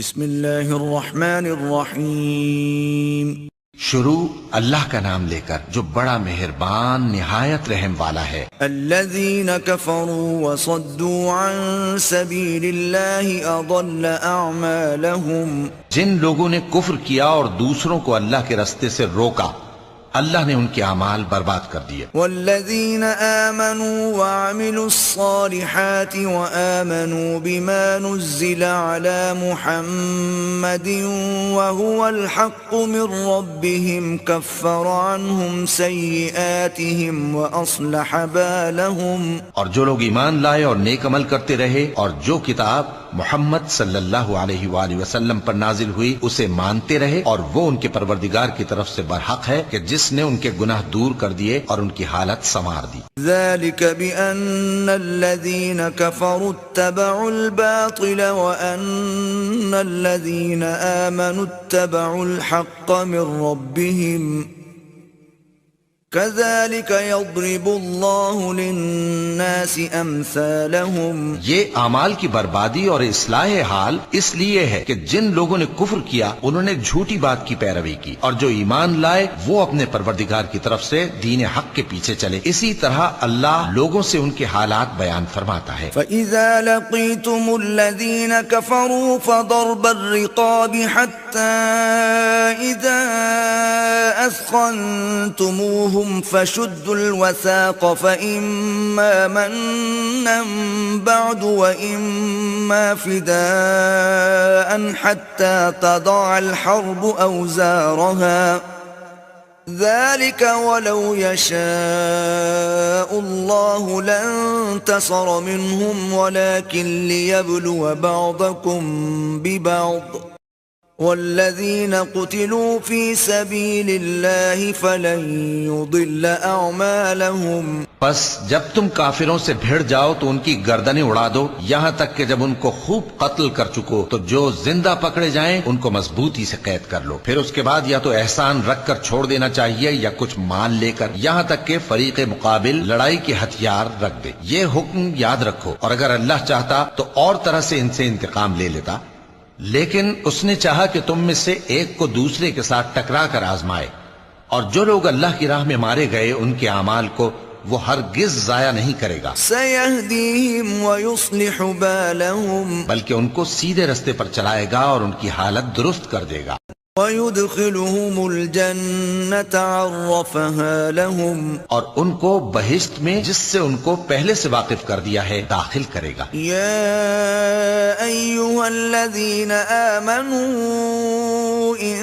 بسم اللہ الرحمن الرحیم۔ شروع اللہ کا نام لے کر جو بڑا مہربان نہایت رحم والا ہے۔ الذین کفروا وصدوا عن سبیل اللہ اضل اعمالهم، جن لوگوں نے کفر کیا اور دوسروں کو اللہ کے رستے سے روکا، اللہ نے ان کے اعمال برباد کر دیے۔ والذین آمنوا وعملوا الصالحات وآمنوا بما نزل على محمد وهو الحق من ربهم كفر عنهم سیئاتهم وأصلح بالهم۔ اور جو لوگ ایمان لائے اور نیک عمل کرتے رہے اور جو کتاب محمد صلی اللہ علیہ وآلہ وسلم پر نازل ہوئی اسے مانتے رہے، اور وہ ان کے پروردگار کی طرف سے برحق ہے کہ جس نے ان کے گناہ دور کر دیے اور ان کی حالت سنوار دی۔ ذلك بأن الذين كفروا اتبعوا الباطل وأن الذين آمنوا اتبعوا الحق من ربهم كذلك يضرب الله للناس أمثالهم۔ یہ اعمال کی بربادی اور اصلاح حال اس لیے ہے کہ جن لوگوں نے کفر کیا انہوں نے جھوٹی بات کی پیروی کی، اور جو ایمان لائے وہ اپنے پروردگار کی طرف سے دین حق کے پیچھے چلے۔ اسی طرح اللہ لوگوں سے ان کے حالات بیان فرماتا ہے۔ فَإِذَا لَقِيتُمُ الَّذِينَ كَفَرُوا فَضَرْبَ الرِّقَابِ حَتَّى إِذَا أَثْخَنْتُمُوهُمْ فشدوا الوثاق فإما منا بعد وإما فداء حتى تضع الحرب أوزارها ذلك ولو يشاء الله لانتصر منهم ولكن ليبلو بعضكم ببعض والذین قتلوا فی سبیل اللہ فلن یضل اعمالهم۔ پس جب تم کافروں سے بھیڑ جاؤ تو ان کی گردنیں اڑا دو، یہاں تک کہ جب ان کو خوب قتل کر چکو تو جو زندہ پکڑے جائیں ان کو مضبوطی سے قید کر لو۔ پھر اس کے بعد یا تو احسان رکھ کر چھوڑ دینا چاہیے یا کچھ مال لے کر، یہاں تک کہ فریق مقابل لڑائی کے ہتھیار رکھ دے۔ یہ حکم یاد رکھو، اور اگر اللہ چاہتا تو اور طرح سے ان سے انتقام لے لیتا، لیکن اس نے چاہا کہ تم میں سے ایک کو دوسرے کے ساتھ ٹکرا کر آزمائے، اور جو لوگ اللہ کی راہ میں مارے گئے ان کے اعمال کو وہ ہرگز ضائع نہیں کرے گا، سَيَهْدِيهِمْ وَيُصْلِحُ بَالَهُمْ، بلکہ ان کو سیدھے رستے پر چلائے گا اور ان کی حالت درست کر دے گا۔ وَيُدْخِلُهُمُ الْجَنَّةَ عَرَّفَهَا لَهُمْ، اور ان کو بہشت میں جس سے ان کو پہلے سے واقف کر دیا ہے داخل کرے گا۔ يَا أَيُّهَا الَّذِينَ آمَنُوا إِن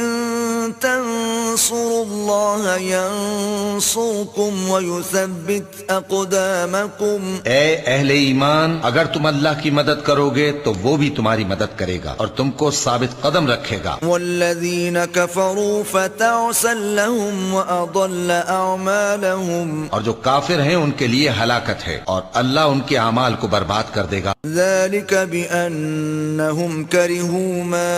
تَنصُرُوا اللَّهَ يَنصُرْكُمْ وَيُثَبِّتْ أَقْدَامَكُمْ۔ اے اہل ایمان، اگر تم اللہ کی مدد کرو گے تو وہ بھی تمہاری مدد کرے گا اور تم کو ثابت قدم رکھے گا۔ وَالَّذِينَ كَفَرُوا فَتَعْسًا لَهُمْ وَأَضَلَّ أَعْمَالَهُمْ، اور جو کافر ہیں ان کے لیے ہلاکت ہے اور اللہ ان کے اعمال کو برباد کر دے گا۔ ذَلِكَ بِأَنَّهُمْ كَرِهُوا مَا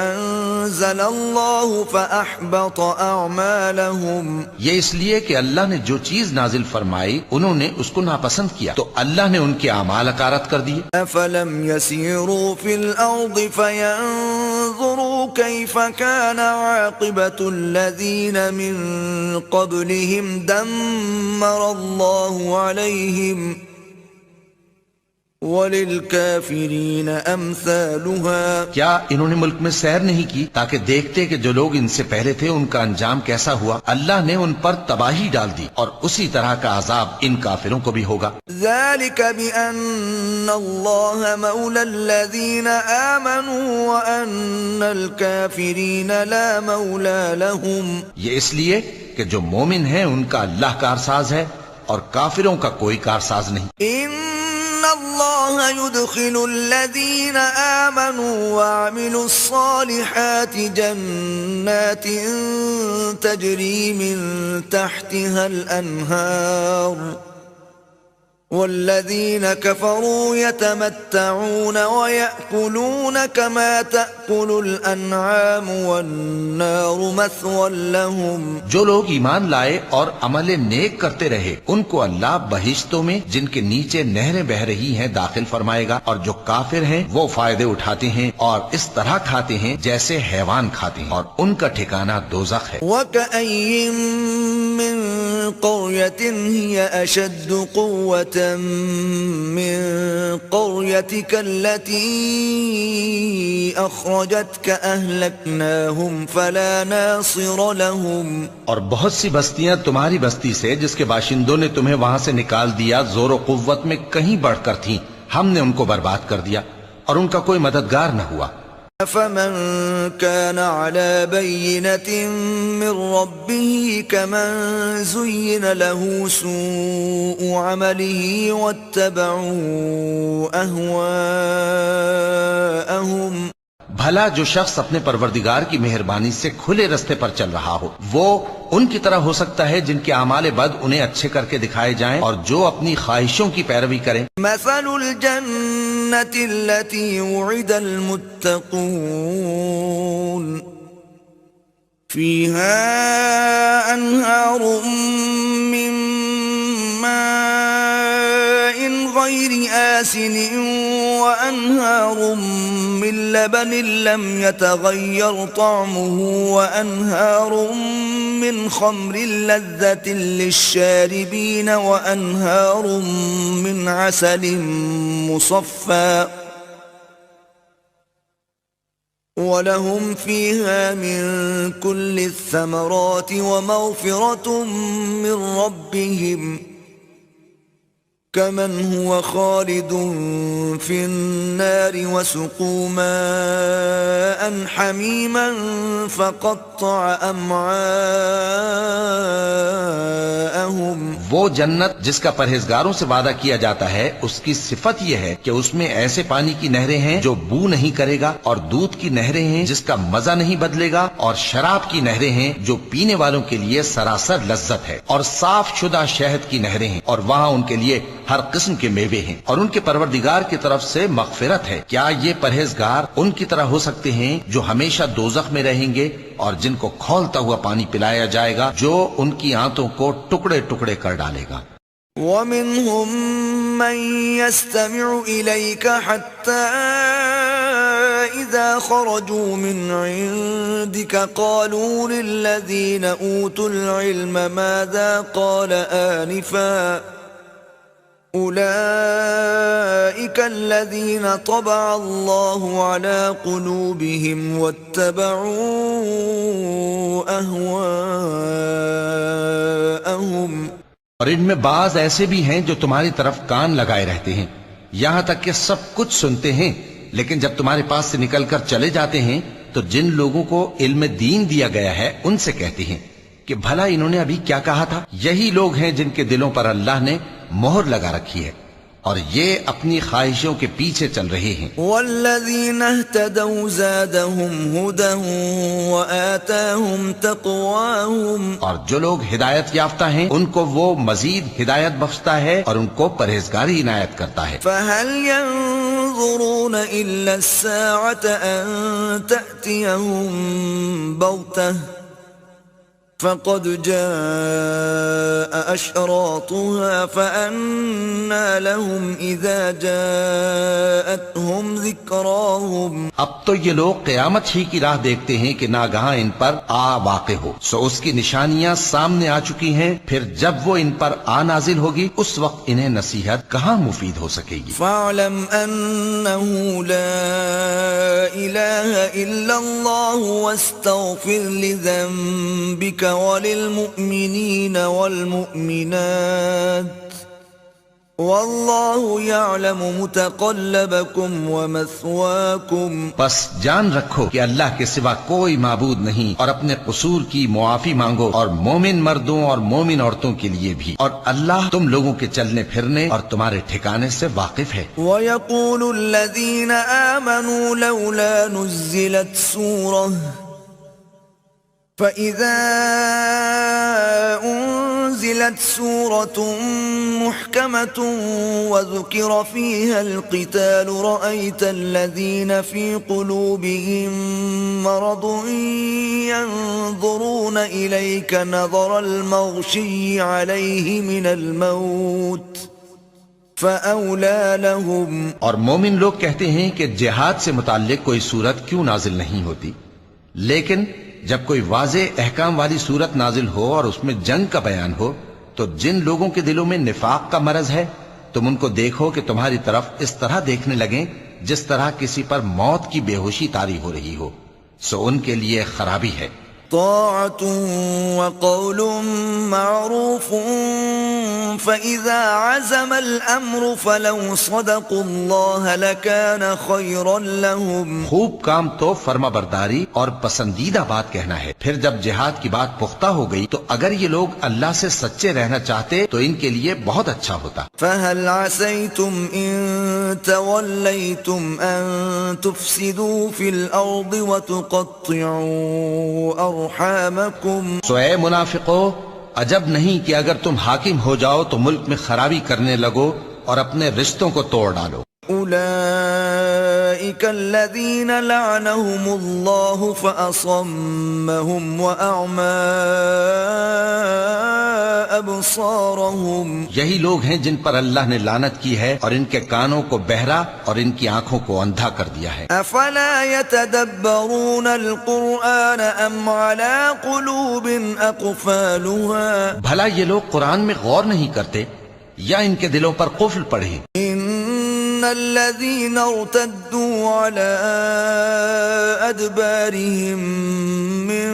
أَنزَلَ اللَّهُ فَأَحْبَطَ أَعْمَالَهُمْ، یہ اس لیے کہ اللہ نے جو چیز نازل فرمائی انہوں نے اس کو ناپسند کیا تو اللہ نے ان کے اعمال اکارت کر دیے۔ أَفَلَمْ يَسِيرُوا فِي الْأَرْضِ فَيَنظُرُوا كَيْفَ كَانَ عَاقِبَةُ الَّذِينَ مِن قَبْلِهِمْ دَمَّرَ اللَّهُ عَلَيْهِمْ وَلِلْكَافِرِينَ أَمْثَالُهَا۔ کیا انہوں نے ملک میں سیر نہیں کی تاکہ دیکھتے کہ جو لوگ ان سے پہلے تھے ان کا انجام کیسا ہوا؟ اللہ نے ان پر تباہی ڈال دی اور اسی طرح کا عذاب ان کافروں کو بھی ہوگا۔ ذَلِكَ بِأَنَّ اللَّهَ مَوْلَى الَّذِينَ آمَنُوا وَأَنَّ الْكَافِرِينَ لَا مَوْلَى لَهُمْ، یہ اس لیے کہ جو مومن ہیں ان کا اللہ کارساز ہے اور کافروں کا کوئی کارساز نہیں۔ إِنَّ اللَّهَ يُدْخِلُ الَّذِينَ آمَنُوا وَعَمِلُوا الصَّالِحَاتِ جَنَّاتٍ تَجْرِي مِن تَحْتِهَا الْأَنْهَارُ والذين كفروا يتمتعون ويأكلون كما تأكل الأنعام والنار مثوى لهم. جو لوگ ایمان لائے اور عمل نیک کرتے رہے ان کو اللہ بہشتوں میں جن کے نیچے نہریں بہ رہی ہیں داخل فرمائے گا، اور جو کافر ہیں وہ فائدے اٹھاتے ہیں اور اس طرح کھاتے ہیں جیسے حیوان کھاتے ہیں، اور ان کا ٹھکانہ دوزخ ہے. وكأين من قرية هي أشد قوة من قريتك التي أخرجتك أهلكناهم فلا ناصر لهم. اور بہت سی بستیاں تمہاری بستی سے جس کے باشندوں نے تمہیں وہاں سے نکال دیا زور و قوت میں کہیں بڑھ کر تھیں، ہم نے ان کو برباد کر دیا اور ان کا کوئی مددگار نہ ہوا. فمن كان على بينة من ربه كمن زين له سوء عمله واتبعوا أهواءهم. بھلا جو شخص اپنے پروردگار کی مہربانی سے کھلے رستے پر چل رہا ہو وہ ان کی طرح ہو سکتا ہے جن کے اعمال بد انہیں اچھے کر کے دکھائے جائیں، اور جو اپنی خواہشوں کی پیروی کریں. مثل الجنة التي وعد المتقون فيها أنهار من ماء غير آسن وأنهار من لبن لم يتغير طعمه وأنهار من خمر لذة للشاربين وأنهار من عسل مصفى ولهم فيها من كل الثمرات ومغفرة من ربهم كمن هو خالد في النار وسقوا ماء حميما فقطع أمعاءهم. وہ جنت جس کا پرہیزگاروں سے وعدہ کیا جاتا ہے اس کی صفت یہ ہے کہ اس میں ایسے پانی کی نہریں ہیں جو بو نہیں کرے گا، اور دودھ کی نہریں ہیں جس کا مزہ نہیں بدلے گا، اور شراب کی نہریں ہیں جو پینے والوں کے لیے سراسر لذت ہے، اور صاف شدہ شہد کی نہریں ہیں، اور وہاں ان کے لیے ہر قسم کے میوے ہیں، اور ان کے پروردگار کی طرف سے مغفرت ہے. کیا یہ پرہیزگار ان کی طرح ہو سکتے ہیں جو ہمیشہ دوزخ میں رہیں گے اور جن کو کھولتا ہوا پانی پلایا جائے گا جو ان کی آنتوں کو ٹکڑے ٹکڑے کر ڈالے گا. ومنهم من يستمع إليك حتى إذا خرجوا من عندك قالوا للذين أوتوا العلم ماذا قال آنفا أولئك الذين طبع الله على قلوبهم واتبعوا أهواءهم. اور ان میں بعض ایسے بھی ہیں جو تمہاری طرف کان لگائے رہتے ہیں یہاں تک کہ سب کچھ سنتے ہیں، لیکن جب تمہارے پاس سے نکل کر چلے جاتے ہیں تو جن لوگوں کو علم دین دیا گیا ہے ان سے کہتے ہیں کہ بھلا انہوں نے ابھی کیا کہا تھا. یہی لوگ ہیں جن کے دلوں پر اللہ نے مہر لگا رکھی ہے اور یہ اپنی خواہشوں کے پیچھے چل رہے ہیں. والذین اہتدوا زادهم هدى وآتاهم تقواهم. اور جو لوگ ہدایت یافتہ ہیں ان کو وہ مزید ہدایت بخشتا ہے اور ان کو پرہیزگاری عنایت کرتا ہے. فهل ينظرون إلا الساعة أن تأتيهم بغتة فقد جاء أشراطها فأنى لهم إذا جاءتهم ذكراهم. اب تو یہ لوگ قیامت ہی کی راہ دیکھتے ہیں کہ ناگہاں ان پر آ واقع ہو، سو اس کی نشانیاں سامنے آ چکی ہیں، پھر جب وہ ان پر آ نازل ہوگی اس وقت انہیں نصیحت کہاں مفید ہو سکے گی. فاعلم أنه لا إله إلا الله واستغفر لذنبك وللمؤمنين والمؤمنات واللہ یعلم متقلبکم ومثواکم. بس جان رکھو کہ اللہ کے سوا کوئی معبود نہیں، اور اپنے قصور کی معافی مانگو، اور مومن مردوں اور مومن عورتوں کے لیے بھی، اور اللہ تم لوگوں کے چلنے پھرنے اور تمہارے ٹھکانے سے واقف ہے. وَيَقُولُ الَّذِينَ آمَنُوا لَوْلَا نُزِّلَتْ سُورَةٌ فَإِذَا أنزلت سورة محكمة وذكر فيها القتال رأيت الذين في قلوبهم مرض ينظرون إليك نظر المغشي عليه من الموت فأولى لهم. اور مومن لوگ کہتے ہیں کہ جہاد سے متعلق کوئی صورت کیوں نازل نہیں ہوتی، لیکن جب کوئی واضح احکام والی صورت نازل ہو اور اس میں جنگ کا بیان ہو تو جن لوگوں کے دلوں میں نفاق کا مرض ہے تم ان کو دیکھو کہ تمہاری طرف اس طرح دیکھنے لگیں جس طرح کسی پر موت کی بے ہوشی طاری ہو رہی ہو، سو ان کے لیے خرابی ہے. طاعة وقول معروف فإذا عزم الأمر فلو صدقوا الله لكان خيرا لهم. خوب کام تو فرما برداری اور پسندیدہ بات کہنا ہے. پھر جب جہاد کی بات پختہ ہو گئی تو اگر یہ لوگ اللہ سے سچے رہنا چاہتے تو ان کے لیے بہت اچھا ہوتا. فهل عسيتم إن توليتم أن تفسدوا في الأرض وتقطعوا أرحامكم. سو اے منافقو، عجب نہیں کہ اگر تم حاکم ہو جاؤ تو ملک میں خرابی کرنے لگو اور اپنے رشتوں کو توڑ ڈالو. أولئك الذين لعنهم الله فأصمهم وأعمى أبصارهم. یہی لوگ ہیں جن پر اللہ نے لعنت کی ہے اور ان کے کانوں کو بہرا اور ان کی آنکھوں کو اندھا کر دیا ہے. أفلا يتدبرون القرآن أم على قلوب أقفالها. بھلا یہ لوگ قرآن میں غور نہیں کرتے یا ان کے دلوں پر قفل پڑے؟ إن الذين ارتدوا على أدبارهم من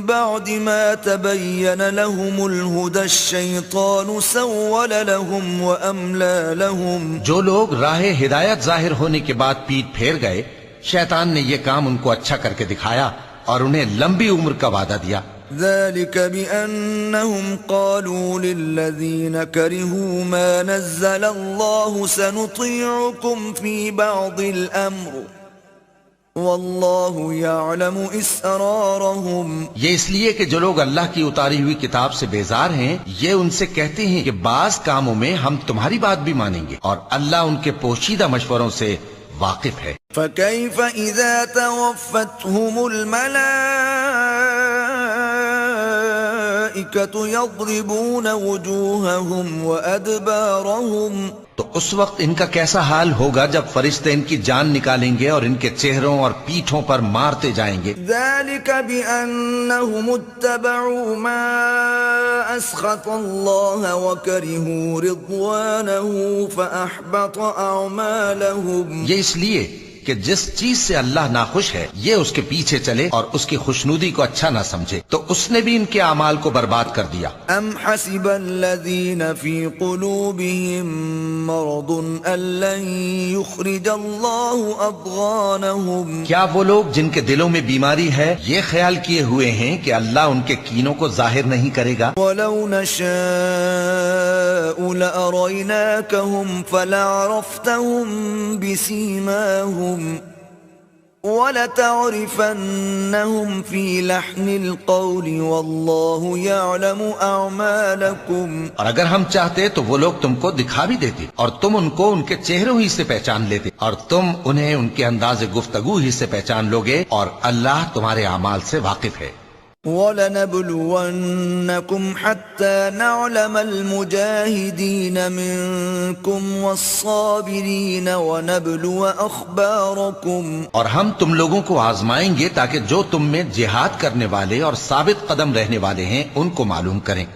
بعد ما تبين لهم الهدى الشيطان سول لهم وأملى لهم. جو لوگ راہ ہدایت ظاہر ہونے کے بعد پیٹ پھیر گئے، شیطان نے یہ کام ان کو اچھا کر کے دکھایا اور انہیں لمبی عمر کا وعدہ دیا. ذلك بأنهم قالوا للذين كرهوا ما نزل الله سنطيعكم في بعض الأمر والله يعلم إسرارهم. یہ اس لیے کہ جو لوگ اللہ کی اتاری ہوئی کتاب سے بیزار ہیں یہ ان سے کہتے ہیں کہ بعض کاموں میں ہم تمہاری بات بھی مانیں گے اور اللہ ان کے پوشیدہ مشوروں سے واقف ہے. فكيف إذا توفتهم الملائكة يضربون وجوههم وأدبارهم. تو اس وقت ان کا کیسا حال ہوگا جب فرشتے ان کی جان نکالیں گے اور ان کے چہروں اور پیٹھوں پر مارتے جائیں گے. ذلك بأنهم اتبعوا ما أسخط الله وكرهوا رضوانه فأحبط أعمالهم. یہ اس لیے کہ جس چیز سے اللہ ناخوش ہے یہ اس کے پیچھے چلے اور اس کی خوشنودی کو اچھا نہ سمجھے تو اس نے بھی ان کے اعمال کو برباد کر دیا. ام حسب الذين في قلوبهم مرض ان لن يخرج الله اضغانهم. کیا وہ لوگ جن کے دلوں میں بیماری ہے یہ خیال کیے ہوئے ہیں کہ اللہ ان کے کینوں کو ظاہر نہیں کرے گا؟ ولو نشاء لأريناكهم فلعرفتهم بسيماهم وَلَتَعْرِفَنَّهُمْ فِي لَحْنِ الْقَوْلِ وَاللَّهُ يَعْلَمُ أَعْمَالَكُمْ. اور اگر ہم چاہتے تو وہ لوگ تم کو دکھا بھی دیتے اور تم ان کو ان کے چہروں ہی سے پہچان لیتے اور تم انہیں ان کے انداز گفتگو ہی سے پہچان لوگے اور اللہ تمہارے اعمال سے واقف ہے. وَلَنَبْلُوَنَّكُمْ حَتَّى نَعْلَمَ الْمُجَاهِدِينَ مِنْكُمْ وَالصَّابِرِينَ وَنَبْلُوَ أَخْبَارَكُمْ. اور ہم تم لوگوں کو آزمائیں گے تاکہ جو تم میں جہاد کرنے والے اور ثابت قدم رہنے والے ہیں ان کو معلوم کریں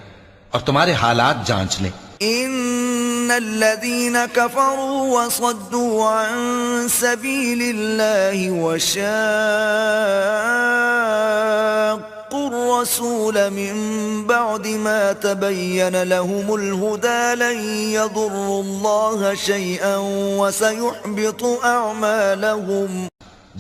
اور تمہارے حالات جانچ لیں. إن الذين كفروا وصدوا عن سبيل الله وشاقوا الرسول من بعد ما تبين لهم الهدى لن يضروا الله شيئا وسيحبط أعمالهم.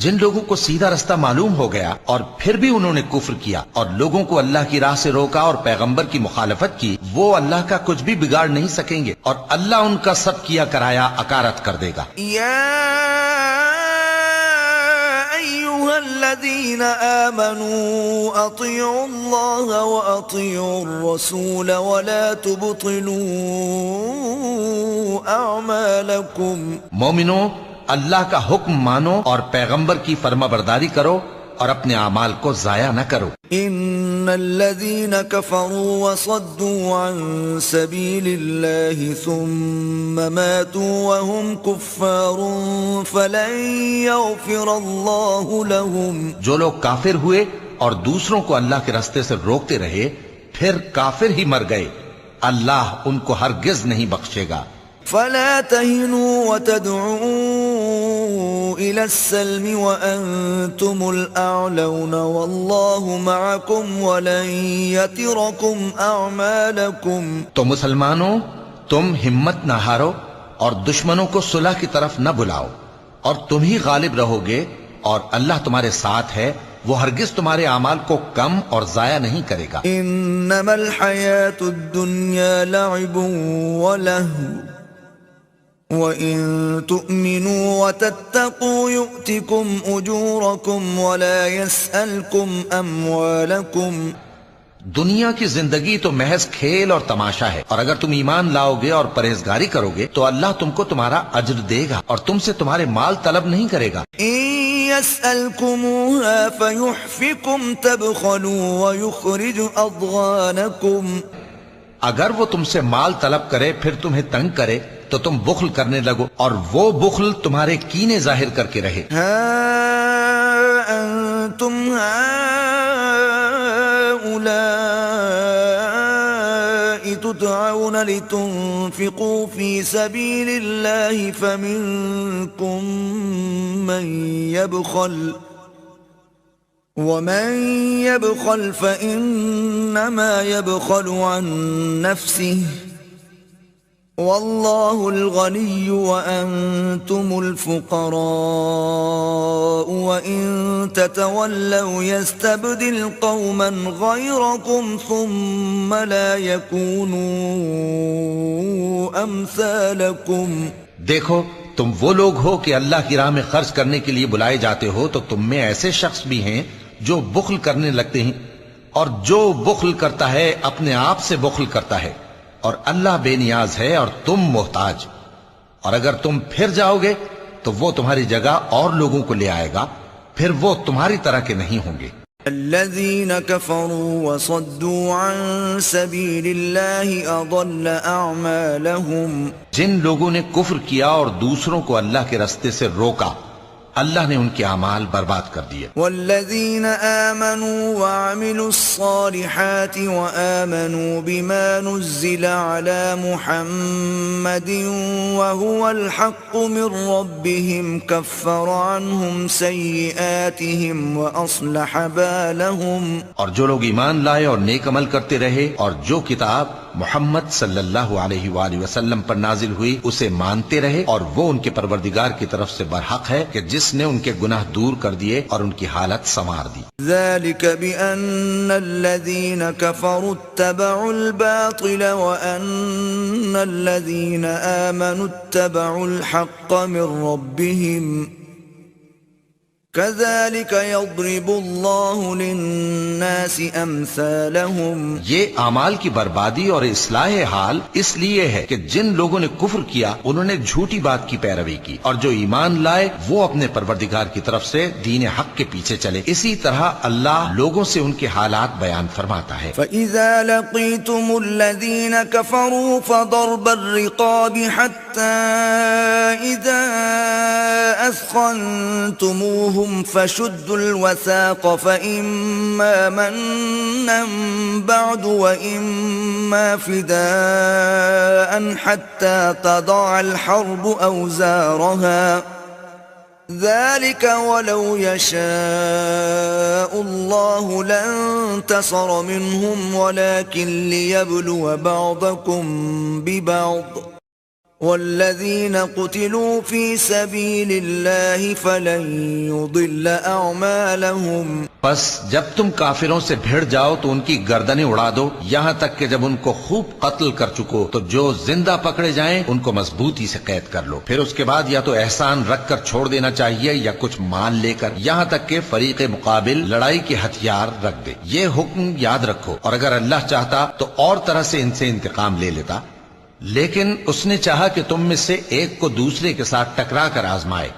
جن لوگوں کو سیدھا رستہ معلوم ہو گیا اور پھر بھی انہوں نے کفر کیا اور لوگوں کو اللہ کی راہ سے روکا اور پیغمبر کی مخالفت کی وہ اللہ کا کچھ بھی بگاڑ نہیں سکیں گے اور اللہ ان کا سب کیا کرایا اکارت کر دے گا. أيها الذين آمنوا أطيعوا الله وأطيعوا الرسول ولا تبطلوا أعمالكم. مومنو، اللہ کا حکم مانو اور پیغمبر کی فرما برداری کرو اور اپنے اعمال کو ضائع نہ کرو. ان الذين كفروا وصدوا عن سبيل الله ثم ماتوا وهم كفار فلن يغفر الله لهم. جو لوگ کافر ہوئے اور دوسروں کو اللہ کے راستے سے روکتے رہے پھر کافر ہی مر گئے، اللہ ان کو ہرگز نہیں بخشے گا. فلا تهنوا وتدعوا إلى السلم وأنتم الأعلون والله معكم ولن يتركم أعمالكم. تو مسلمانوں، تم ہمت نہ ہارو اور دشمنوں کو صلح کی طرف نہ بلاؤ، اور تم ہی غالب رہو گے، اور اللہ تمہارے ساتھ ہے، وہ ہرگز تمہارے اعمال کو کم اور ضائع نہیں کرے گا. انما الحياة الدنيا لعب ولهو وَإِن تُؤْمِنُوا وَتَتَّقُوا يُؤْتِكُمْ أُجُورَكُمْ وَلَا يَسْأَلْكُمْ أَمْوَالَكُمْ. دنیا کی زندگی تو محض کھیل اور تماشا ہے، اور اگر تم ایمان لاؤ گے اور پرہیزگاری کرو گے تو اللہ تم کو تمہارا اجر دے گا اور تم سے تمہارے مال طلب نہیں کرے گا. إِن يَسْأَلْكُمُوهَا فَيُحْفِكُمْ تَبْخَلُوا وَيُخْرِجُ أَضْغَانَكُمْ. اگر وہ تم سے مال طلب کرے پھر تمہیں تنگ کرے تو تم بخل کرنے لگو، اور وہ بخل تمہارے کینے ظاہر کر کے رہے. ہا انتم هؤلاء تدعون لتنفقوا في سبيل الله فمنكم من يبخل ومن يبخل فإنما يبخل عن نفسه والله الغني وأنتم الفقراء وإن تتولوا يستبدل قوما غيركم ثم لا يكونوا أمثالكم. دیکھو، تم وہ لوگ ہو کہ اللہ کی راہ میں خرچ کرنے کے لیے بلائے جاتے ہو، تو تم میں ایسے شخص بھی ہیں جو بخل کرنے لگتے ہیں، اور جو بخل کرتا ہے اپنے آپ سے بخل کرتا ہے، اور اللہ بے نیاز ہے اور تم محتاج. اور اگر تم پھر جاؤ گے تو وہ تمہاری جگہ اور لوگوں کو لے آئے گا، پھر وہ تمہاری طرح کے نہیں ہوں گے. الذين كفروا وصدوا عن سبيل الله أضل أعمالهم. جن لوگوں نے کفر کیا اور دوسروں کو اللہ کے راستے سے روکا، اللہ نے ان کے اعمال برباد کر دیے. والذین آمنوا وعملوا الصالحات وآمنوا بما نزل على محمد وهو الحق من ربهم كفر عنهم سیئاتهم وأصلح بالهم. اور جو لوگ ایمان لائے اور نیک عمل کرتے رہے اور جو کتاب محمد صلی اللہ علیہ وآلہ وسلم پر نازل ہوئی اسے مانتے رہے، اور وہ ان کے پروردگار کی طرف سے برحق ہے کہ جس نے ان کے گناہ دور کر دیے اور ان کی حالت سنوار دی. ذلك بأن الذين كفروا اتبعوا الباطل وأن الذين آمنوا اتبعوا الحق من ربهم كذلك يضرب الله للناس امثالهم. یہ اعمال کی بربادی اور اصلاح حال اس لیے ہے کہ جن لوگوں نے کفر کیا انہوں نے جھوٹی بات کی پیروی کی، اور جو ایمان لائے وہ اپنے پروردگار کی طرف سے دین حق کے پیچھے چلے. اسی طرح اللہ لوگوں سے ان کے حالات بیان فرماتا ہے. فَإِذَا لَقِيتُمُ الَّذِينَ كَفَرُوا فَضَرْبَ الرِّقَابِ حَتَّى إِذَا أَثْخَنْتُمُوهُمْ فشدوا الوثاق فإما منا بعد وإما فداء حتى تضع الحرب أوزارها ذلك ولو يشاء الله لانتصر منهم ولكن ليبلو بعضكم ببعض والذين قتلوا في سبيل الله فلن يضل أعمالهم. بس جب تم کافروں سے بھیڑ جاؤ تو ان کی گردنیں اڑا دو، یہاں تک کہ جب ان کو خوب قتل کر چکو تو جو زندہ پکڑے جائیں ان کو مضبوطی سے قید کر لو، پھر اس کے بعد یا تو احسان رکھ کر چھوڑ دینا چاہیے یا کچھ مان لے کر، یہاں تک کہ فریق مقابل لڑائی کے ہتھیار رکھ دے۔ یہ حکم یاد رکھو، اور اگر اللہ چاہتا تو اور طرح سے ان سے انتقام لے لیتا، لیکن اس نے چاہا کہ تم میں سے ایک کو دوسرے کے ساتھ ٹکرا کر آزمائے،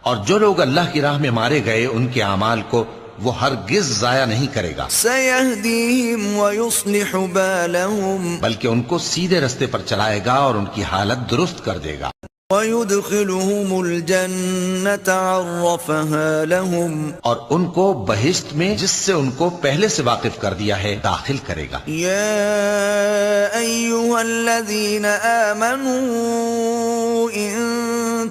اور جو لوگ اللہ کی راہ میں مارے گئے ان کے اعمال کو وہ ہرگز ضائع نہیں کرے گا، سَيَهْدِيهِمْ وَيُصْلِحُ بَالَهُمْ، بلکہ ان کو سیدھے رستے پر چلائے گا اور ان کی حالت درست کر دے گا، وَيُدْخِلُهُمُ الْجَنَّةَ عَرَّفَهَا لَهُمْ، اور ان کو بہشت میں جس سے ان کو پہلے سے واقف کر دیا ہے داخل کرے گا۔ يَا أَيُّهَا الَّذِينَ آمَنُوا إِن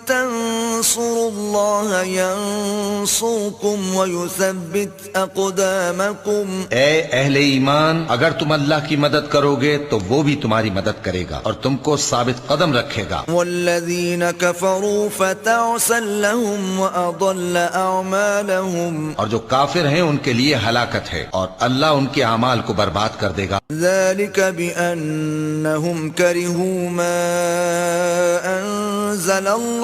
تَنصُرُوا اللَّهَ يَنصُرْكُمْ وَيُثَبِّتْ أَقْدَامَكُمْ، اے اہل ایمان، اگر تم اللہ کی مدد کرو گے تو وہ بھی تمہاری مدد کرے گا اور تم کو ثابت قدم رکھے گا۔ وَالَّذِينَ كَفَرُوا فَتَعْسًا لَهُمْ وَأَضَلَّ أَعْمَالَهُمْ، اور جو کافر ہیں ان کے لیے ہلاکت ہے اور اللہ ان کے اعمال کو برباد کر دے گا۔ ذَلِكَ بِأَنَّهُمْ كَرِهُوا مَا أَنزَلَ اللَّهُ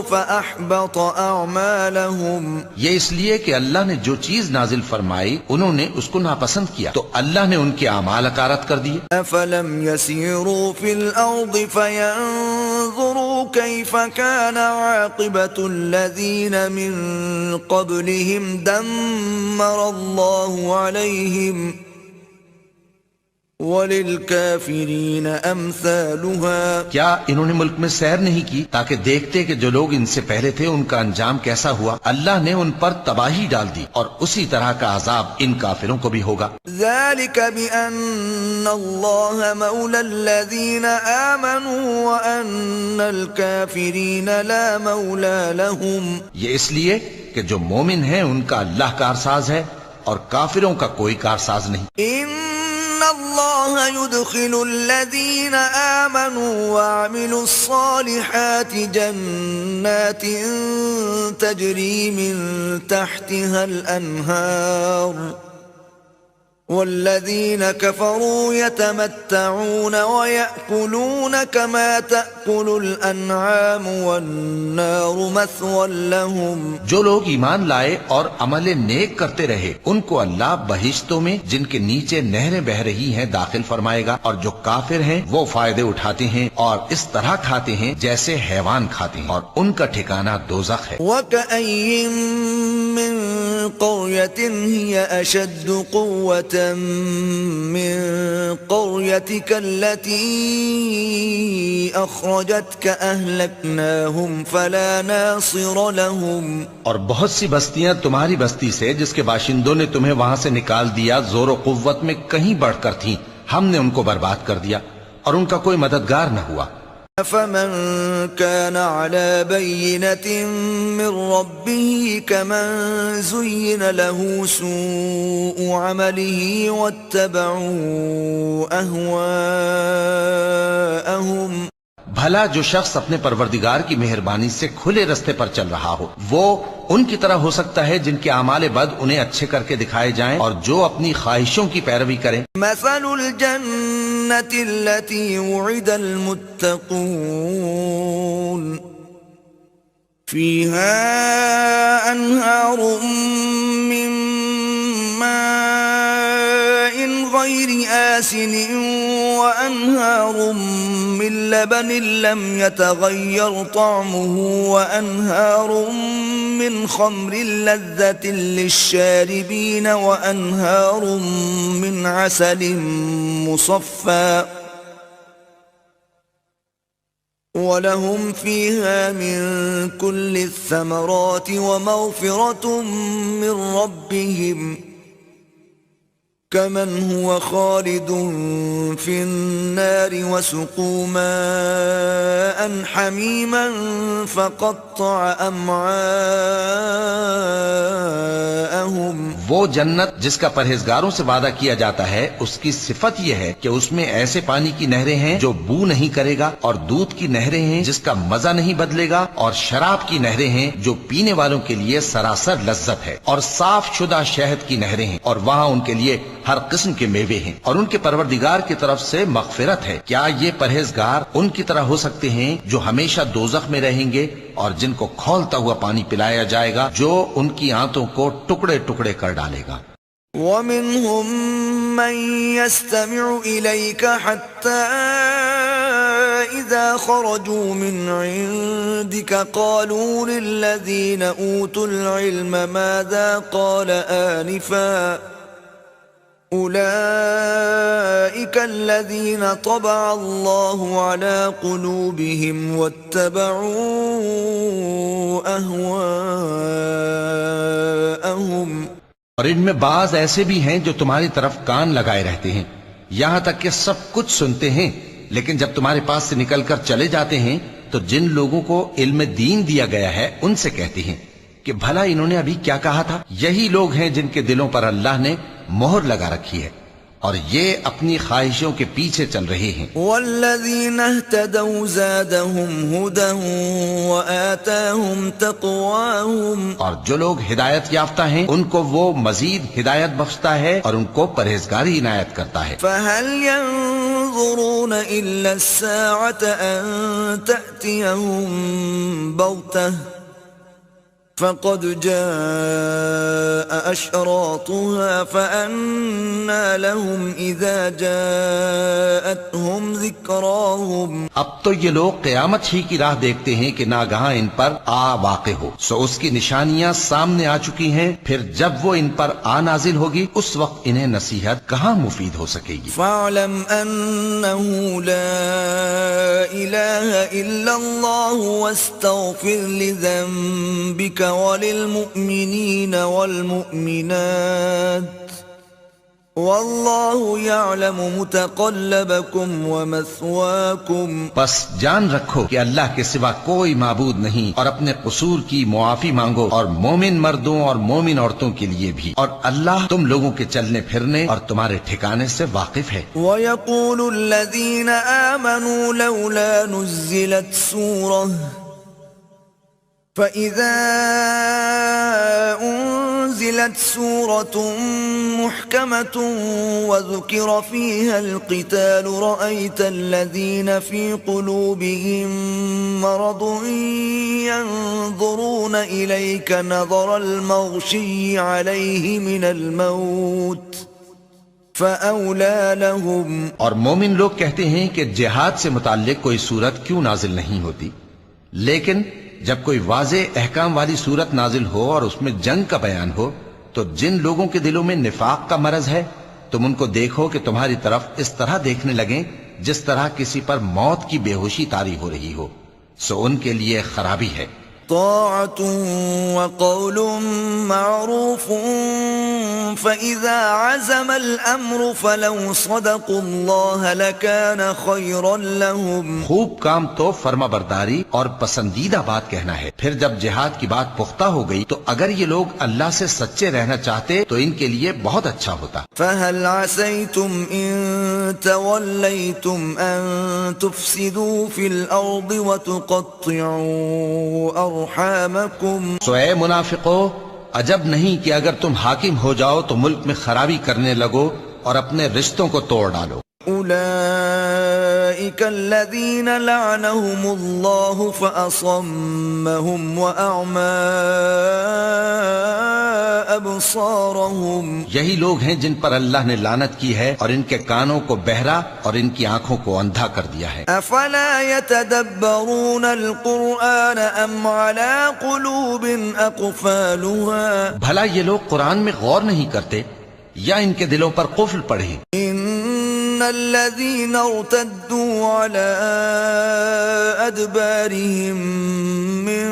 فَأَحْبَطَ أَعْمَالَهُمْ، یہ اس لیے کہ اللہ نے جو چیز نازل فرمائی انہوں نے اس کو ناپسند کیا تو اللہ نے ان کے اعمال اکارت کر دیے۔ أَفَلَمْ يَسِيرُوا فِي الْأَرْضِ فَيَنظُرُوا كَيْفَ كَانَ عَاقِبَةُ الَّذِينَ مِن قَبْلِهِمْ دَمَّرَ اللَّهُ عَلَيْهِمْ وَلِلْكَافِرِينَ أَمْثَالُهَا، کیا انہوں نے ملک میں سیر نہیں کی تاکہ دیکھتے کہ جو لوگ ان سے پہلے تھے ان کا انجام کیسا ہوا؟ اللہ نے ان پر تباہی ڈال دی اور اسی طرح کا عذاب ان کافروں کو بھی ہوگا۔ ذَلِكَ بِأَنَّ اللَّهَ مَوْلَى الَّذِينَ آمَنُوا وَأَنَّ الْكَافِرِينَ لَا مَوْلَى لَهُمْ، یہ اس لیے کہ جو مومن ہیں ان کا اللہ کارساز ہے اور کافروں کا کوئی کارساز نہیں۔ إِنَّ اللَّهَ يُدْخِلُ الَّذِينَ آمَنُوا وَعَمِلُوا الصَّالِحَاتِ جَنَّاتٍ تَجْرِي مِن تَحْتِهَا الْأَنْهَارُ وَالَّذِينَ كَفَرُوا يَتَمَتَّعُونَ وَيَأْكُلُونَ كَمَا تَأْكُلُ الْأَنْعَامُ وَالنَّارُ مَثْوًى لَهُمْ، جو لوگ ایمان لائے اور عمل نیک کرتے رہے ان کو اللہ بہشتوں میں جن کے نیچے نہریں بہ رہی ہیں داخل فرمائے گا، اور جو کافر ہیں وہ فائدے اٹھاتے ہیں اور اس طرح کھاتے ہیں جیسے حیوان کھاتے ہیں، اور ان کا ٹھکانہ دوزخ ہے۔ وَكَأَيٍّن مِّن قَرْيَةٍ هِيَ أَشَدُّ قُوَّةً من قريتك التي أخرجتك أهلكناهم فلا ناصر لهم، اور بہت سی بستیاں تمہاری بستی سے جس کے باشندوں نے تمہیں وہاں سے نکال دیا زور و قوت میں کہیں بڑھ کر تھیں، ہم نے ان کو برباد کر دیا اور ان کا کوئی مددگار نہ ہوا۔ فمن كان على بينة من ربه كمن زين له سوء عمله واتبعوا أهواءهم، بھلا جو شخص اپنے پروردگار کی مہربانی سے کھلے رستے پر چل رہا ہو وہ ان کی طرح ہو سکتا ہے جن کے اعمال بد انہیں اچھے کر کے دکھائے جائیں اور جو اپنی خواہشوں کی پیروی کریں۔ مثل الجنة التي وعد المتقون فيها أنهار من ماء غير آسن وأنهار من لبن لم يتغير طعمه وأنهار من خمر لذة للشاربين وأنهار من عسل مصفى ولهم فيها من كل الثمرات ومغفرة من ربهم كمن هو خالد في النار وسقوا ماء حميما فقطع أمعاءهم، وہ جنت جس کا پرہیزگاروں سے وعدہ کیا جاتا ہے اس کی صفت یہ ہے کہ اس میں ایسے پانی کی نہریں ہیں جو بو نہیں کرے گا، اور دودھ کی نہریں ہیں جس کا مزہ نہیں بدلے گا، اور شراب کی نہریں ہیں جو پینے والوں کے لیے سراسر لذت ہے، اور صاف شدہ شہد کی نہریں ہیں، اور وہاں ان کے لیے ہر قسم کے میوے ہیں، اور ان کے پروردگار کی طرف سے مغفرت ہے۔ کیا یہ پرہیزگار ان کی طرح ہو سکتے ہیں جو ہمیشہ دوزخ میں رہیں گے اور جن کو کھولتا ہوا پانی پلایا جائے گا جو ان کی آنتوں کو ٹکڑے ٹکڑے کر ڈالے گا؟ وَمِنْهُمْ مَنْ يَسْتَمِعُ إِلَيْكَ حَتَّى إِذَا خَرَجُوا مِنْ عِنْدِكَ قَالُوا لِلَّذِينَ أُوتُوا الْعِلْمَ مَاذَا قَالَ آنِفًا أُولَئِكَ الَّذِينَ طَبَعَ اللَّهُ عَلَى قُلُوبِهِمْ وَاتَّبَعُوا أَهْوَاءَهُمْ۔ اور ان میں بعض ایسے بھی ہیں جو تمہاری طرف کان لگائے رہتے ہیں، یہاں تک کہ سب کچھ سنتے ہیں، لیکن جب تمہارے پاس سے نکل کر چلے جاتے ہیں تو جن لوگوں کو علم دین دیا گیا ہے ان سے کہتے ہیں کہ بھلا انہوں نے ابھی کیا کہا تھا۔ یہی لوگ ہیں جن کے دلوں پر اللہ نے مہر لگا رکھی ہے اور یہ اپنی خواہشوں کے پیچھے چل رہے ہیں۔ والذین اہتدوا زادہم ہدی وآتاہم تقواہم، اور جو لوگ ہدایت یافتہ ہیں ان کو وہ مزید ہدایت بخشتا ہے اور ان کو پرہیزگاری عنایت کرتا ہے۔ فہل ينظرون الا الساعة ان تأتیہم بغتہ فقد جاء أشراطها فأنى لهم إذا جاءتهم ذكراهم۔ اب تو یہ لوگ قیامت ہی کی راہ دیکھتے ہیں کہ ناگہاں ان پر آ واقع ہو، سو اس کی نشانیاں سامنے آ چکی ہیں، پھر جب وہ ان پر آ نازل ہوگی اس وقت انہیں نصیحت کہاں مفید ہو سکے گی۔ فاعلم أنه لا إله إلا الله واستغفر لذنبك وللمؤمنين والمؤمنات واللہ یعلم متقلبکم ومثواکم۔ بس جان رکھو کہ اللہ کے سوا کوئی معبود نہیں، اور اپنے قصور کی معافی مانگو، اور مومن مردوں اور مومن عورتوں کے لیے بھی، اور اللہ تم لوگوں کے چلنے پھرنے اور تمہارے ٹھکانے سے واقف ہے۔ وَيَقُولُ الَّذِينَ آمَنُوا لَوْلَا نُزِّلَتْ سُورَةٌ فَإِذَا أُنزِلَتْ سُورَةٌ مُحْكَمَةٌ وَذُكِرَ فِيهَا الْقِتَالُ رَأَيْتَ الَّذِينَ فِي قُلُوبِهِم مَّرَضٌ يَنظُرُونَ إِلَيْكَ نَظَرَ الْمَغْشِيِّ عَلَيْهِ مِنَ الْمَوْتِ فَأَوْلَى لَهُمْ۔ اور مومن لوگ کہتے ہیں کہ جہاد سے متعلق کوئی صورت کیوں نازل نہیں ہوتی، لیکن جب کوئی واضح احکام والی صورت نازل ہو اور اس میں جنگ کا بیان ہو تو جن لوگوں کے دلوں میں نفاق کا مرض ہے تم ان کو دیکھو کہ تمہاری طرف اس طرح دیکھنے لگیں جس طرح کسی پر موت کی بے ہوشی طاری ہو رہی ہو، سو ان کے لیے خرابی ہے۔ طاعة وقول معروف فإذا عزم الأمر فلو صدقوا الله لكان خيرا لهم۔ خوب کام تو فرما برداری اور پسندیدہ بات کہنا ہے، پھر جب جہاد کی بات پختہ ہو گئی تو اگر یہ لوگ اللہ سے سچے رہنا چاہتے تو ان کے لیے بہت اچھا ہوتا۔ فهل عسيتم إن توليتم أن تفسدوا في الأرض وتقطعوا أرحامكم۔ سو اے منافقو، عجب نہیں کہ اگر تم حاکم ہو جاؤ تو ملک میں خرابی کرنے لگو اور اپنے رشتوں کو توڑ ڈالو۔ أولئك الذين لعنهم الله فأصمهم وأعمى أبصارهم۔ یہی لوگ ہیں جن پر اللہ نے لعنت کی ہے اور ان کے کانوں کو بہرا اور ان کی آنکھوں کو اندھا کر دیا ہے۔ أفلا يتدبرون القرآن أم على قلوب أقفالها۔ بھلا یہ لوگ قرآن میں غور نہیں کرتے یا ان کے دلوں پر قفل پڑے؟ إن الذين ارتدوا على أدبارهم من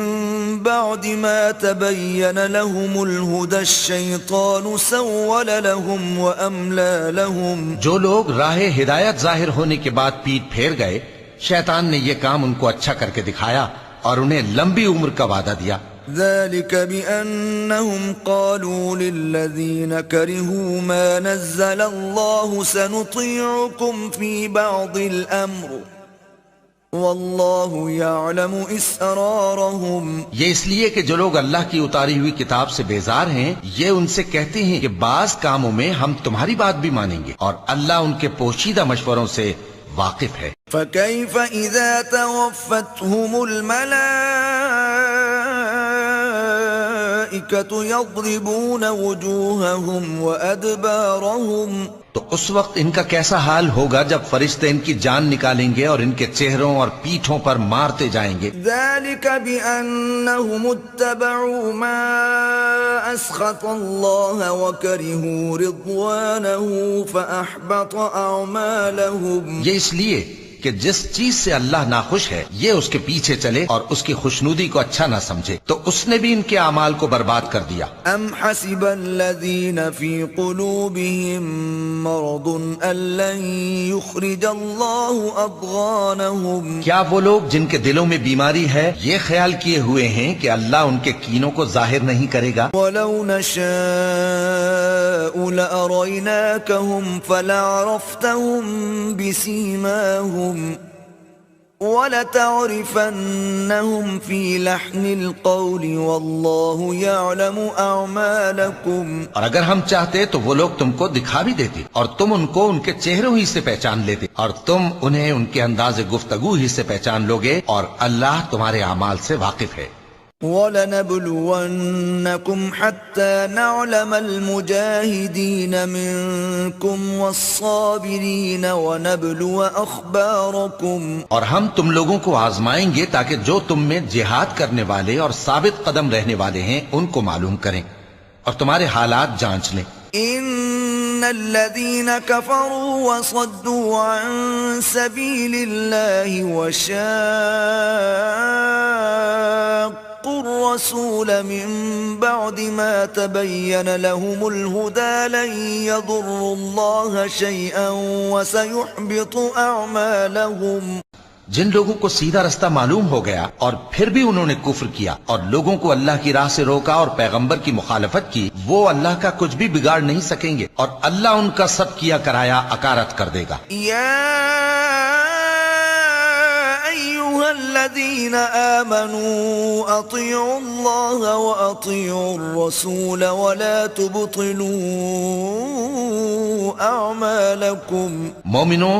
بعد ما تبين لهم الهدى الشيطان سول لهم وأملى لهم۔ جو لوگ راہ ہدایت ظاہر ہونے کے بعد پیٹ پھیر گئے، شیطان نے یہ کام ان کو اچھا کر کے دکھایا اور انہیں لمبی عمر کا وعدہ دیا، ذلك بأنهم قالوا للذين كرهوا ما نزل الله سنطيعكم في بعض الأمر واللہ یعلم اسرارہم. یہ اس لیے کہ جو لوگ اللہ کی اتاری ہوئی کتاب سے بیزار ہیں یہ ان سے کہتے ہیں کہ بعض کاموں میں ہم تمہاری بات بھی مانیں گے اور اللہ ان کے پوشیدہ مشوروں سے واقف ہے. فکیف اذا توفتہم الملائکۃ یضربون وجوہہم وادبارہم. تو اس وقت ان کا کیسا حال ہوگا جب فرشتے ان کی جان نکالیں گے اور ان کے چہروں اور پیٹھوں پر مارتے جائیں گے. ذلك بأنهم اتبعوا ما أسخط الله وكرهوا رضوانه فأحبط أعمالهم. یہ اس لیے کہ جس چیز سے اللہ ناخوش ہے یہ اس کے پیچھے چلے اور اس کی خوشنودی کو اچھا نہ سمجھے تو اس نے بھی ان کے اعمال کو برباد کر دیا. ام حسب الذین فی قلوبهم مرض ان لن یخرج اللہ اضغانهم. کیا وہ لوگ جن کے دلوں میں بیماری ہے یہ خیال کیے ہوئے ہیں کہ اللہ ان کے کینوں کو ظاہر نہیں کرے گا؟ ولو نشاء لأریناکهم فلعرفتهم بسیماهم وَلَتَعْرِفَنَّهُمْ فِي لَحْنِ الْقَوْلِ وَاللَّهُ يَعْلَمُ أَعْمَالَكُمْ. اور اگر ہم چاہتے تو وہ لوگ تم کو دکھا بھی دیتے اور تم ان کو ان کے چہروں ہی سے پہچان لیتے اور تم انہیں ان کے انداز گفتگو ہی سے پہچان لوگے اور اللہ تمہارے اعمال سے واقف ہے. وَلَنَبْلُوَنَّكُمْ حَتَّى نَعْلَمَ الْمُجَاهِدِينَ مِنْكُمْ وَالصَّابِرِينَ وَنَبْلُوَ أَخْبَارَكُمْ. اور ہم تم لوگوں کو آزمائیں گے تاکہ جو تم میں جہاد کرنے والے اور ثابت قدم رہنے والے ہیں ان کو معلوم کریں اور تمہارے حالات جانچ لیں. ان الذين كفروا وصدوا عن سبيل الله وشاقوا الرسول من بعد ما تبين لهم الهدى لن يضروا الله شيئا وسيحبط اعمالهم. جن لوگوں کو سیدھا رستہ معلوم ہو گیا اور پھر بھی انہوں نے کفر کیا اور لوگوں کو اللہ کی راہ سے روکا اور پیغمبر کی مخالفت کی وہ اللہ کا کچھ بھی بگاڑ نہیں سکیں گے اور اللہ ان کا سب کیا کرایا اکارت کر دے گا. یا ایھا الذین آمنوا اطیعوا اللہ واطیعوا الرسول ولا تبطلوا اعمالکم. مومنو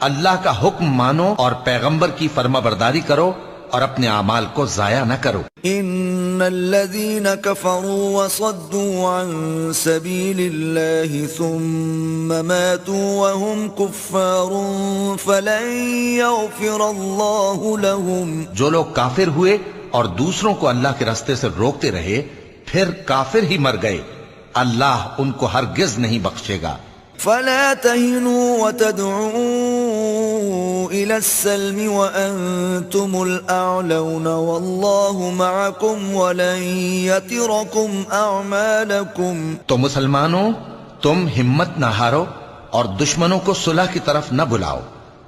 اللہ کا حکم مانو اور پیغمبر کی فرما برداری کرو اور اپنے اعمال کو ضائع نہ کرو. ان الذين كفروا وصدوا عن سبيل الله ثم ماتوا وهم كفار فلن يغفر الله لهم. جو لوگ کافر ہوئے اور دوسروں کو اللہ کے راستے سے روکتے رہے پھر کافر ہی مر گئے اللہ ان کو ہرگز نہیں بخشے گا. فلا تهنوا وتدعوا إلى السلم وأنتم الأعلون والله معكم ولن يتركم أعمالكم. تو مسلمانوں تم ہمت نہ ہارو اور دشمنوں کو صلح کی طرف نہ بلاؤ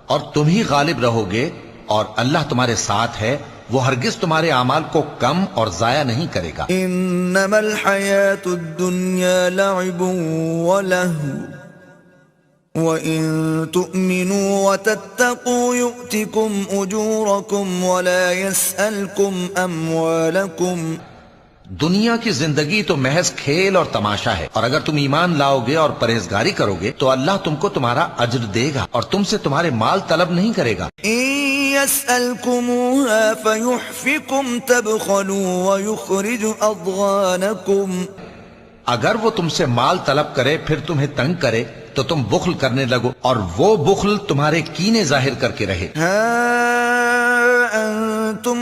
اور تم ہی غالب رہو گے اور اللہ تمہارے ساتھ ہے وہ ہرگز تمہارے اعمال کو کم اور ضائع نہیں کرے گا. انما الحياة الدنيا لعب ولهو وَإِن تُؤْمِنُوا وَتَتَّقُوا يُؤْتِكُمْ أُجُورَكُمْ وَلَا يَسْأَلْكُمْ أَمْوَالَكُمْ. دنیا کی زندگی تو محض کھیل اور تماشا ہے اور اگر تم ایمان لاؤ گے اور پرہیزگاری کرو گے تو اللہ تم کو تمہارا اجر دے گا اور تم سے تمہارے مال طلب نہیں کرے گا. إِن يَسْأَلْكُمُوهَا فَيُحْفِكُمْ تَبْخَلُوا وَيُخْرِجُ أَضْغَانَكُمْ. اگر وہ تم سے مال طلب کرے پھر تمہیں تنگ کرے تو تم بخل کرنے لگو اور وہ بخل تمہارے کینے ظاہر کر کے رہے. ہا انتم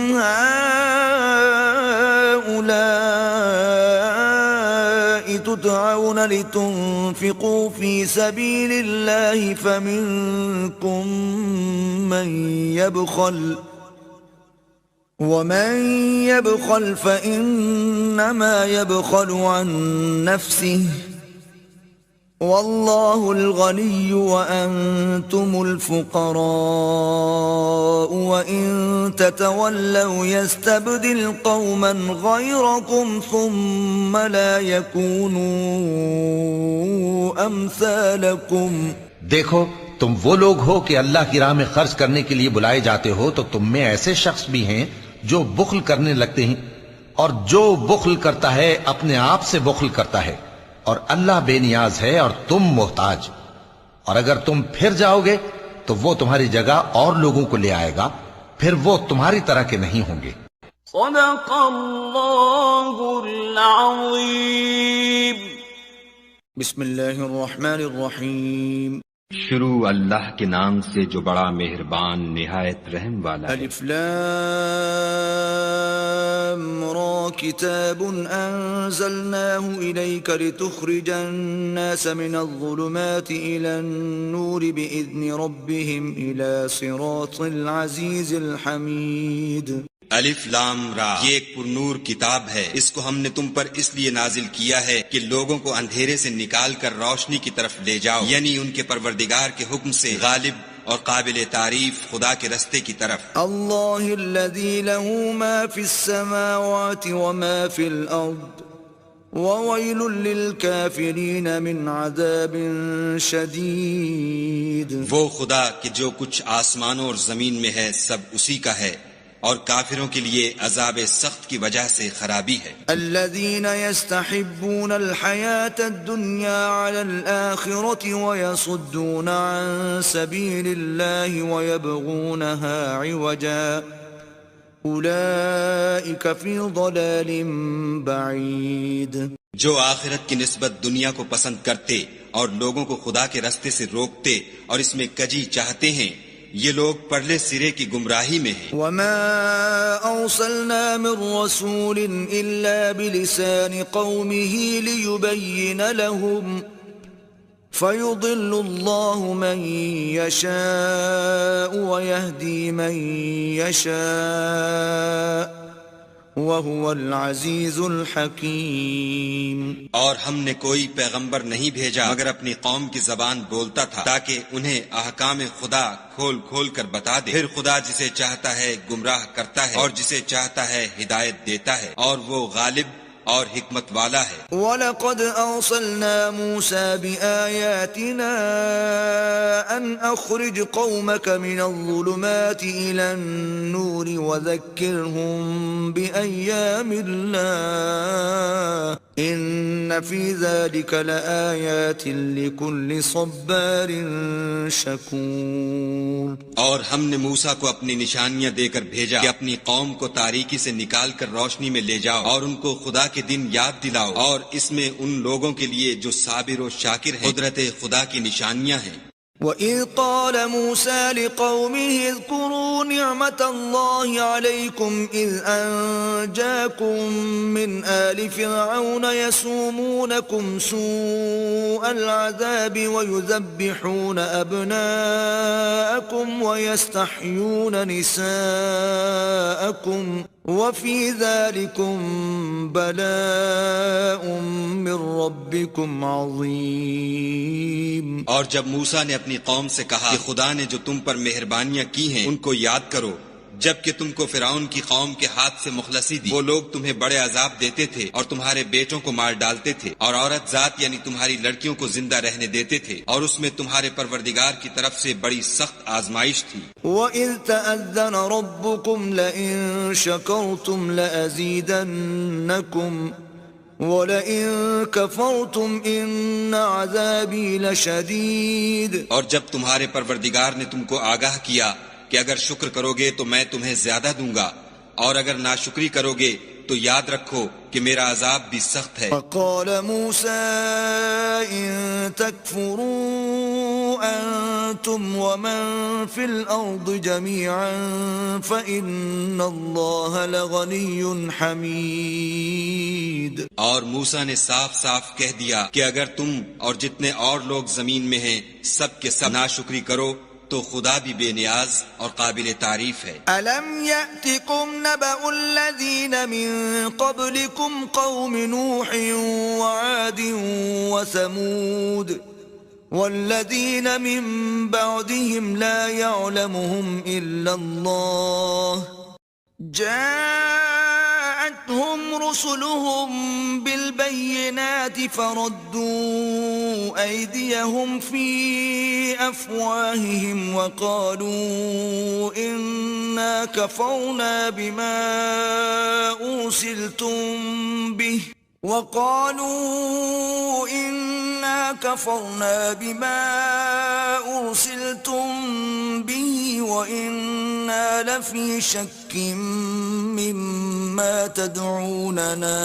هؤلاء تدعون لتنفقوا في سبيل الله فمنكم من يبخل ومن يبخل فإنما يبخل عن نفسه والله الغني وأنتم الفقراء وإن تتولوا يستبدل قوما غيركم ثم لا يكونوا أمثالكم. دیکھو تم وہ لوگ ہو کہ اللہ کی راہ میں خرچ کرنے کے لیے بلائے جاتے ہو تو تم میں ایسے شخص بھی ہیں جو بخل کرنے لگتے ہیں، اور جو بخل کرتا ہے اپنے آپ سے بخل کرتا ہے، اور اللہ بے نیاز ہے اور تم محتاج. اور اگر تم پھر جاؤ گے تو وہ تمہاری جگہ اور لوگوں کو لے آئے گا، پھر وہ تمہاری طرح کے نہیں ہوں گے. صدق اللہ العظیم. بسم اللہ الرحمن الرحیم. شروع اللہ کے نام سے جو بڑا مہربان نہایت رحم والا ہے. الف لام را کتاب انزلناه الیک لتخرج الناس من الظلمات الى النور باذن ربهم الى صراط العزیز الحمید. الف لام را، یہ ایک پر نور کتاب ہے، اس کو ہم نے تم پر اس لیے نازل کیا ہے کہ لوگوں کو اندھیرے سے نکال کر روشنی کی طرف لے جاؤ، یعنی ان کے پروردگار کے حکم سے غالب اور قابل تعریف خدا کے رستے کی طرف. اللہ الذی له ما فی السماوات وما فی الارض وویل للکافرین من عذاب شدید. وہ خدا کہ جو کچھ آسمانوں اور زمین میں ہے سب اسی کا ہے، اور کافروں کے لیے عذاب سخت کی وجہ سے خرابی ہے. الذين يستحبون الحياة الدنيا على الآخرة ويصدون عن سبيل الله ويبغونها عوجا أولئك في ضلال بعيد. جو آخرت کی نسبت دنیا کو پسند کرتے اور لوگوں کو خدا کے رستے سے روکتے اور اس میں کجی چاہتے ہیں، یہ لوگ پرلے سرے کی گمراہی میں ہیں. وما أرسلنا من رسول إلا بلسان قومه ليبين لهم فيضل الله من يشاء ويهدي من يشاء وهو العزيز الحكيم. اور ہم نے کوئی پیغمبر نہیں بھیجا مگر اپنی قوم کی زبان بولتا تھا تاکہ انہیں احکام خدا کھول کھول کر بتا دے. پھر خدا جسے چاہتا ہے گمراہ کرتا ہے اور جسے چاہتا ہے ہدایت دیتا ہے، اور وہ غالب اور حکمت والا ہے. وَلَقَدْ أَرْسَلْنَا مُوسَى بِآيَاتِنَا أَنْ أَخْرِجْ قَوْمَكَ مِنَ الظُّلُمَاتِ إِلَى النُّورِ وَذَكِّرْهُمْ بِأَيَّامِ اللَّهِ إِنَّ فِي ذَلِكَ لَآيَاتٍ لِكُلِّ صَبَّارٍ شَكُورٍ. اور ہم نے موسیٰ کو اپنی نشانیاں دے کر بھیجا کہ اپنی قوم کو تاریکی سے نکال کر روشنی میں لے جاؤ اور ان کو خدا کے دن یاد دلاؤ، اور اس میں ان لوگوں کے لیے جو صابر و شاکر ہیں قدرت خدا کی نشانیاں ہیں. وَإِذْ قَالَ مُوسَى لِقَوْمِهِ اذْكُرُوا نِعْمَةَ اللَّهِ عَلَيْكُمْ إِذْ أَنْجَاكُمْ مِنْ آلِ فِرْعَوْنَ يَسُومُونَكُمْ سُوءَ الْعَذَابِ وَيُذَبِّحُونَ أَبْنَاءَكُمْ وَيَسْتَحْيُونَ نِسَاءَكُمْ وَفِي ذَلِكُمْ بَلَاءٌ مِّن رَّبِّكُمْ عَظِيمٌ. اور جب موسیٰ نے اپنی قوم سے کہا کہ خدا نے جو تم پر مہربانیاں کی ہیں ان کو یاد کرو، جبکہ تم کو فرعون کی قوم کے ہاتھ سے مخلصی دی. وہ لوگ تمہیں بڑے عذاب دیتے تھے اور تمہارے بیٹوں کو مار ڈالتے تھے، اور عورت ذات یعنی تمہاری لڑکیوں کو زندہ رہنے دیتے تھے، اور اس میں تمہارے پروردگار کی طرف سے بڑی سخت آزمائش تھی. وَإِذْ تَأَذَّنَ رَبُّكُمْ لَئِن شَكَرْتُمْ لَأَزِيدَنَّكُمْ وَلَئِن كَفَرْتُمْ إِنَّ عَذَابِي لَشَدِيدٌ. اور جب تمہارے پروردگار نے تم کو آگاہ کیا کہ اگر شکر کرو گے تو میں تمہیں زیادہ دوں گا، اور اگر ناشکری کرو گے تو یاد رکھو کہ میرا عذاب بھی سخت ہے. فَقَالَ مُوسَىٰ إِن تَكْفُرُوا أَنتُمْ وَمَن فِي الْأَرْضِ جَمِيعًا فَإِنَّ اللَّهَ لَغَنِيٌّ حَمِيدٌ. اور موسیٰ نے صاف صاف کہہ دیا کہ اگر تم اور جتنے اور لوگ زمین میں ہیں سب کے سب ناشکری کرو تو خدا بھی بے نیاز اور قابل تعریف ہے. أَلَمْ يَأْتِكُمْ نَبَأُ الَّذِينَ مِن قَبْلِكُمْ قَوْمِ نُوحٍ وَعَادٍ وَثَمُودَ والذين من بعدهم لا يعلمهم إلا الله جاءتهم رسلهم بالبينات فردوا أيديهم في أفواههم وقالوا إنا كفرنا بما أرسلتم به وإنا لفي شك مما تدعوننا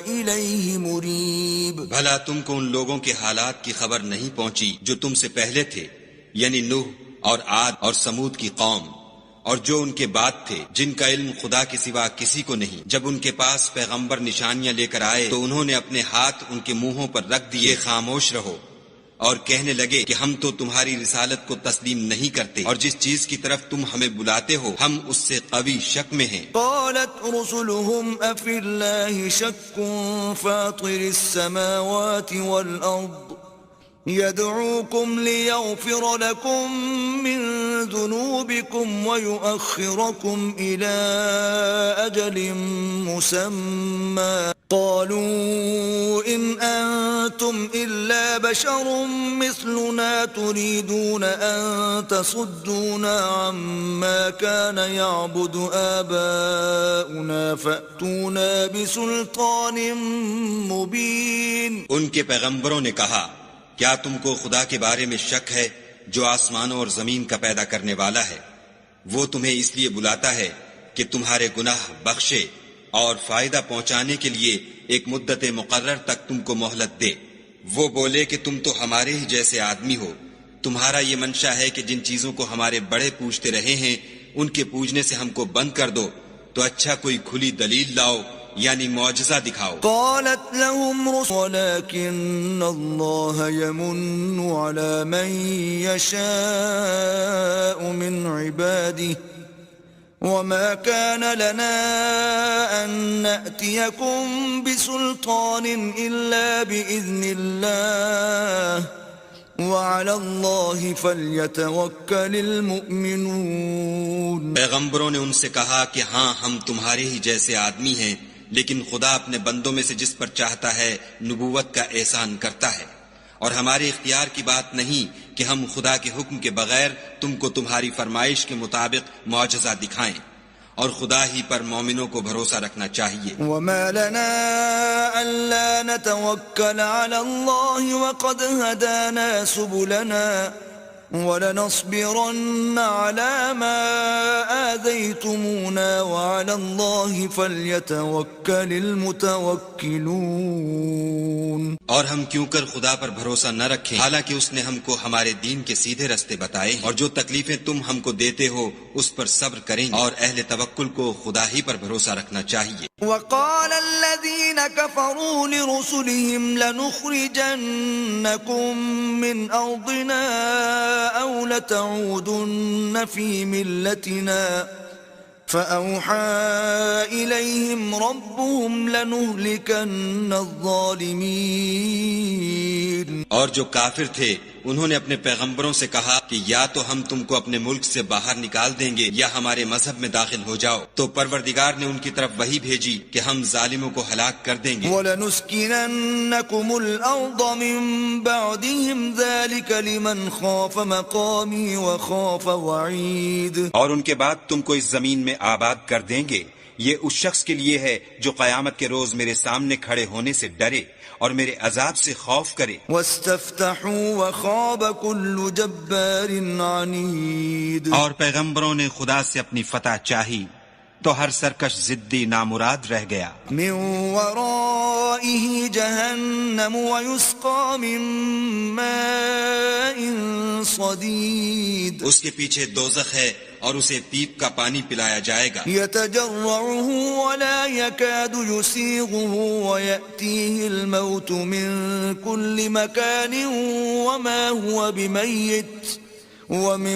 إليه مريب. بھلا تم کو ان لوگوں کے حالات کی خبر نہیں پہنچی جو تم سے پہلے تھے، یعنی نوح اور عاد اور سمود کی قوم، اور جو ان کے بعد تھے جن کا علم خدا کے سوا کسی کو نہیں. جب ان کے پاس پیغمبر نشانیاں لے کر آئے تو انہوں نے اپنے ہاتھ ان کے منہوں پر رکھ دیے، خاموش رہو، اور کہنے لگے کہ ہم تو تمہاری رسالت کو تسلیم نہیں کرتے، اور جس چیز کی طرف تم ہمیں بلاتے ہو ہم اس سے قوی شک میں ہیں. قالت رسلهم أفي الله شك فاطر السماوات والأرض يدعوكم ليغفر لكم من ذنوبكم ويؤخركم إلى أجل مسمى قالوا إن أنتم إلا بشر مثلنا تريدون أن تصدونا عما كان يعبد آباؤنا فأتونا بسلطان مبين. ان کے پیغمبروں نے کہا کیا تم کو خدا کے بارے میں شک ہے جو آسمانوں اور زمین کا پیدا کرنے والا ہے؟ وہ تمہیں اس لیے بلاتا ہے کہ تمہارے گناہ بخشے اور فائدہ پہنچانے کے لیے ایک مدت مقرر تک تم کو مہلت دے. وہ بولے کہ تم تو ہمارے ہی جیسے آدمی ہو، تمہارا یہ منشا ہے کہ جن چیزوں کو ہمارے بڑے پوجتے رہے ہیں ان کے پوجنے سے ہم کو بند کر دو، تو اچھا کوئی کھلی دلیل لاؤ یعنی معجزہ دکھاؤ. قالت لهم رسل ولكن الله يمن على من يشاء من عباده وما كان لنا أن نأتيكم بسلطان إلا بإذن الله وعلى الله فليتوكل المؤمنون. پیغمبروں نے ان سے کہا کہ ہاں ہم تمہارے ہی جیسے آدمی ہیں، لیکن خدا اپنے بندوں میں سے جس پر چاہتا ہے نبوت کا احسان کرتا ہے، اور ہمارے اختیار کی بات نہیں کہ ہم خدا کے حکم کے بغیر تم کو تمہاری فرمائش کے مطابق معجزہ دکھائیں، اور خدا ہی پر مومنوں کو بھروسہ رکھنا چاہیے. وما لنا ألا نتوكل على الله وقد هدانا سبلنا ولنصبرن على ما آذيتمونا وعلى الله فليتوكل المتوكلون. اور ہم کیوں کر خدا پر بھروسہ نہ رکھیں حالانکہ اس نے ہم کو ہمارے دین کے سیدھے رستے بتائے ہیں، اور جو تکلیفیں تم ہم کو دیتے ہو اس پر صبر کریں، اور اہل توکل کو خدا ہی پر بھروسہ رکھنا چاہیے. وقال الذين كفروا لرسلهم لنخرجنكم من أرضنا أو لتعودن في ملتنا فأوحى إليهم ربهم لنهلكن الظالمين. اور جو کافر تھے انہوں نے اپنے پیغمبروں سے کہا کہ یا تو ہم تم کو اپنے ملک سے باہر نکال دیں گے یا ہمارے مذہب میں داخل ہو جاؤ. تو پروردگار نے ان کی طرف وحی بھیجی کہ ہم ظالموں کو ہلاک کر دیں گے. وَلَنُسْكِنَنَّكُمُ الْأَرْضَ مِن بَعْدِهِمْ ذَلِكَ لِمَنْ خَافَ مَقَامِي وَخَافَ وَعِيدِ. اور ان کے بعد تم کو اس زمین میں آباد کر دیں گے، یہ اس شخص کے لیے ہے جو قیامت کے روز میرے سامنے کھڑے ہونے سے ڈرے اور میرے عذاب سے خوف کرے. وَاسْتَفْتَحُوا وَخَابَ كُلُّ جَبَّارٍ عَنِيدٍ. اور پیغمبروں نے خدا سے اپنی فتح چاہی تو ہر سرکش ضدی نامراد رہ گیا. من ورائه جهنم ويسقى من ماء صديد. اس کے پیچھے دوزخ ہے اور اسے پیپ کا پانی پلایا جائے گا. يتجرعه ولا يكاد يسيغه ويأتيه الموت من كل مكان وما هو بميت ومن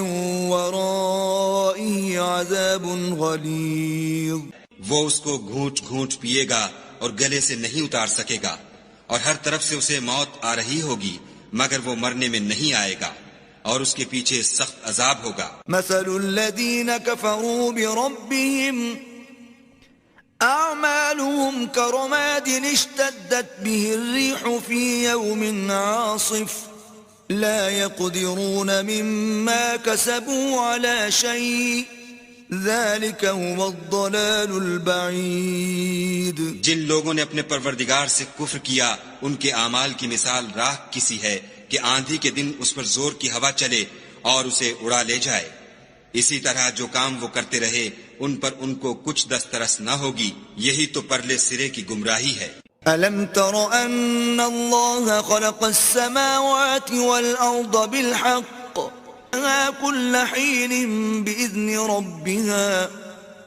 ورائه عذاب غلیظ. وہ اس کو گھونٹ گھونٹ پیے گا اور گلے سے نہیں اتار سکے گا، اور ہر طرف سے اسے موت آ رہی ہوگی مگر وہ مرنے میں نہیں آئے گا اور اس کے پیچھے سخت عذاب ہوگا. مثل الذين كفروا بربهم أعمالهم كرماد اشتدت به الريح في يوم عاصف لا يقدرون مما كسبوا على شيء ذلك هو الضلال البعید. جن لوگوں نے اپنے پروردگار سے کفر کیا ان کے اعمال کی مثال راکھ کسی ہے کہ آندھی کے دن اس پر زور کی ہوا چلے اور اسے اڑا لے جائے. اسی طرح جو کام وہ کرتے رہے ان پر ان کو کچھ دسترس نہ ہوگی. یہی تو پرلے سرے کی گمراہی ہے. ألم تر أن الله خلق السماوات والأرض بالحق كل حين بإذن ربها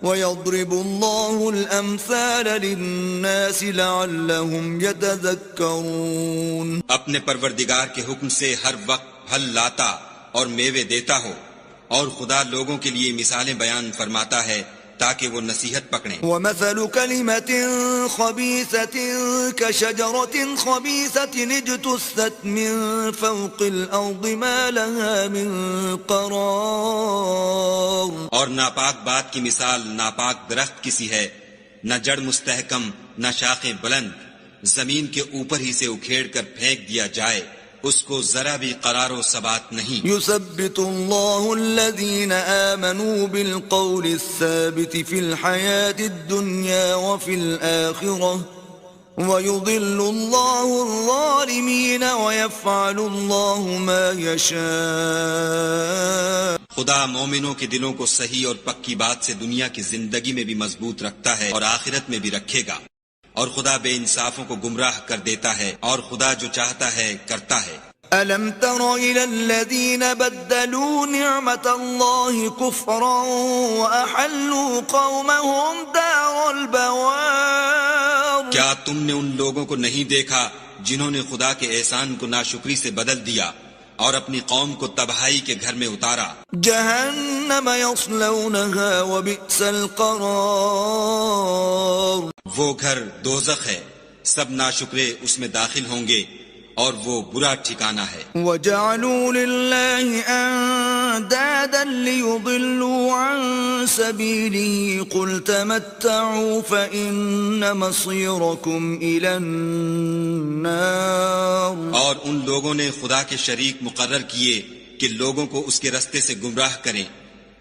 ويضرب الله الأمثال للناس لعلهم يتذكرون. اپنے پروردگار کے حکم سے ہر وقت پھل لاتا اور میوے دیتا ہو اور خدا لوگوں کے لیے مثالیں بیان فرماتا ہے تاکہ وہ نصیحت پکڑیں. ومثل كلمة خبيثة كشجرة خبيثة اجتثت من فوق الأرض ما لها من قرار. اور ناپاک بات کی مثال ناپاک درخت کسی ہے، نہ جڑ مستحکم نہ شاخیں بلند، زمین کے اوپر ہی سے اکھیڑ کر پھینک دیا جائے، اس کو ذرا بھی قرار و ثبات نہیں. يثبت الله الذين آمنوا بالقول الثابت في الحياة الدنيا وفي الآخرة ويضل الله الظالمين ويفعل الله ما يشاء. خدا مومنوں کے دلوں کو صحیح اور پکی بات سے دنیا کی زندگی میں بھی مضبوط رکھتا ہے اور آخرت میں بھی رکھے گا، اور خدا بے انصافوں کو گمراہ کر دیتا ہے، اور خدا جو چاہتا ہے کرتا ہے. ألم تر إلى الذين بدلوا نعمة الله كفرا وأحلوا قومهم دار البوار. کیا تم نے ان لوگوں کو نہیں دیکھا جنہوں نے خدا کے احسان کو ناشکری سے بدل دیا اور اپنی قوم کو تباہی کے گھر میں اتارا؟ جہنم يصلونها وبئس القرار. وہ گھر دوزخ ہے، سب ناشکرے اس میں داخل ہوں گے اور وہ برا ٹھکانہ ہے. وجعلوا لله اندادا ليضلوا عن سبيله قل تمتعوا فإن مصيركم إلى النار. اور ان لوگوں نے خدا کے شریک مقرر کیے کہ لوگوں کو اس کے رستے سے گمراہ کریں.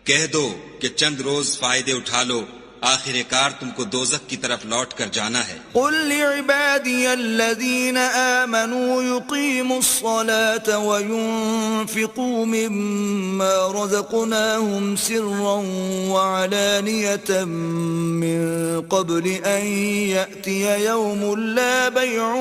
کہہ دو کہ چند روز فائدے اٹھا لو، آخر کار تم کو دوزخ کی طرف لوٹ کر جانا ہے. قل لعبادي الذين آمنوا يقيموا الصلاة وينفقوا مما رزقناهم سرا وعلانية من قبل أن يأتي يوم لا بيع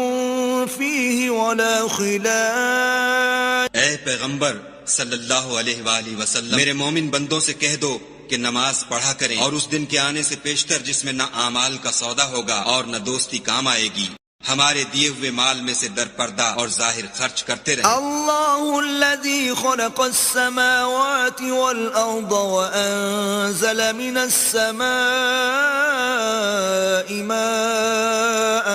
فيه ولا خلال. اے پیغمبر صلی اللہ علیہ وآلہ وسلم، میرے مومن بندوں سے کہہ دو کہ نماز پڑھا کریں اور اس دن کے آنے سے پیشتر جس میں نہ اعمال کا سودا ہوگا اور نہ دوستی کام آئے گی. ہمارے دیے ہوئے مال میں سے در پردہ اور ظاہر خرچ کرتے رہیں. الله الذي خلق السماوات والأرض وأنزل من السماء ماء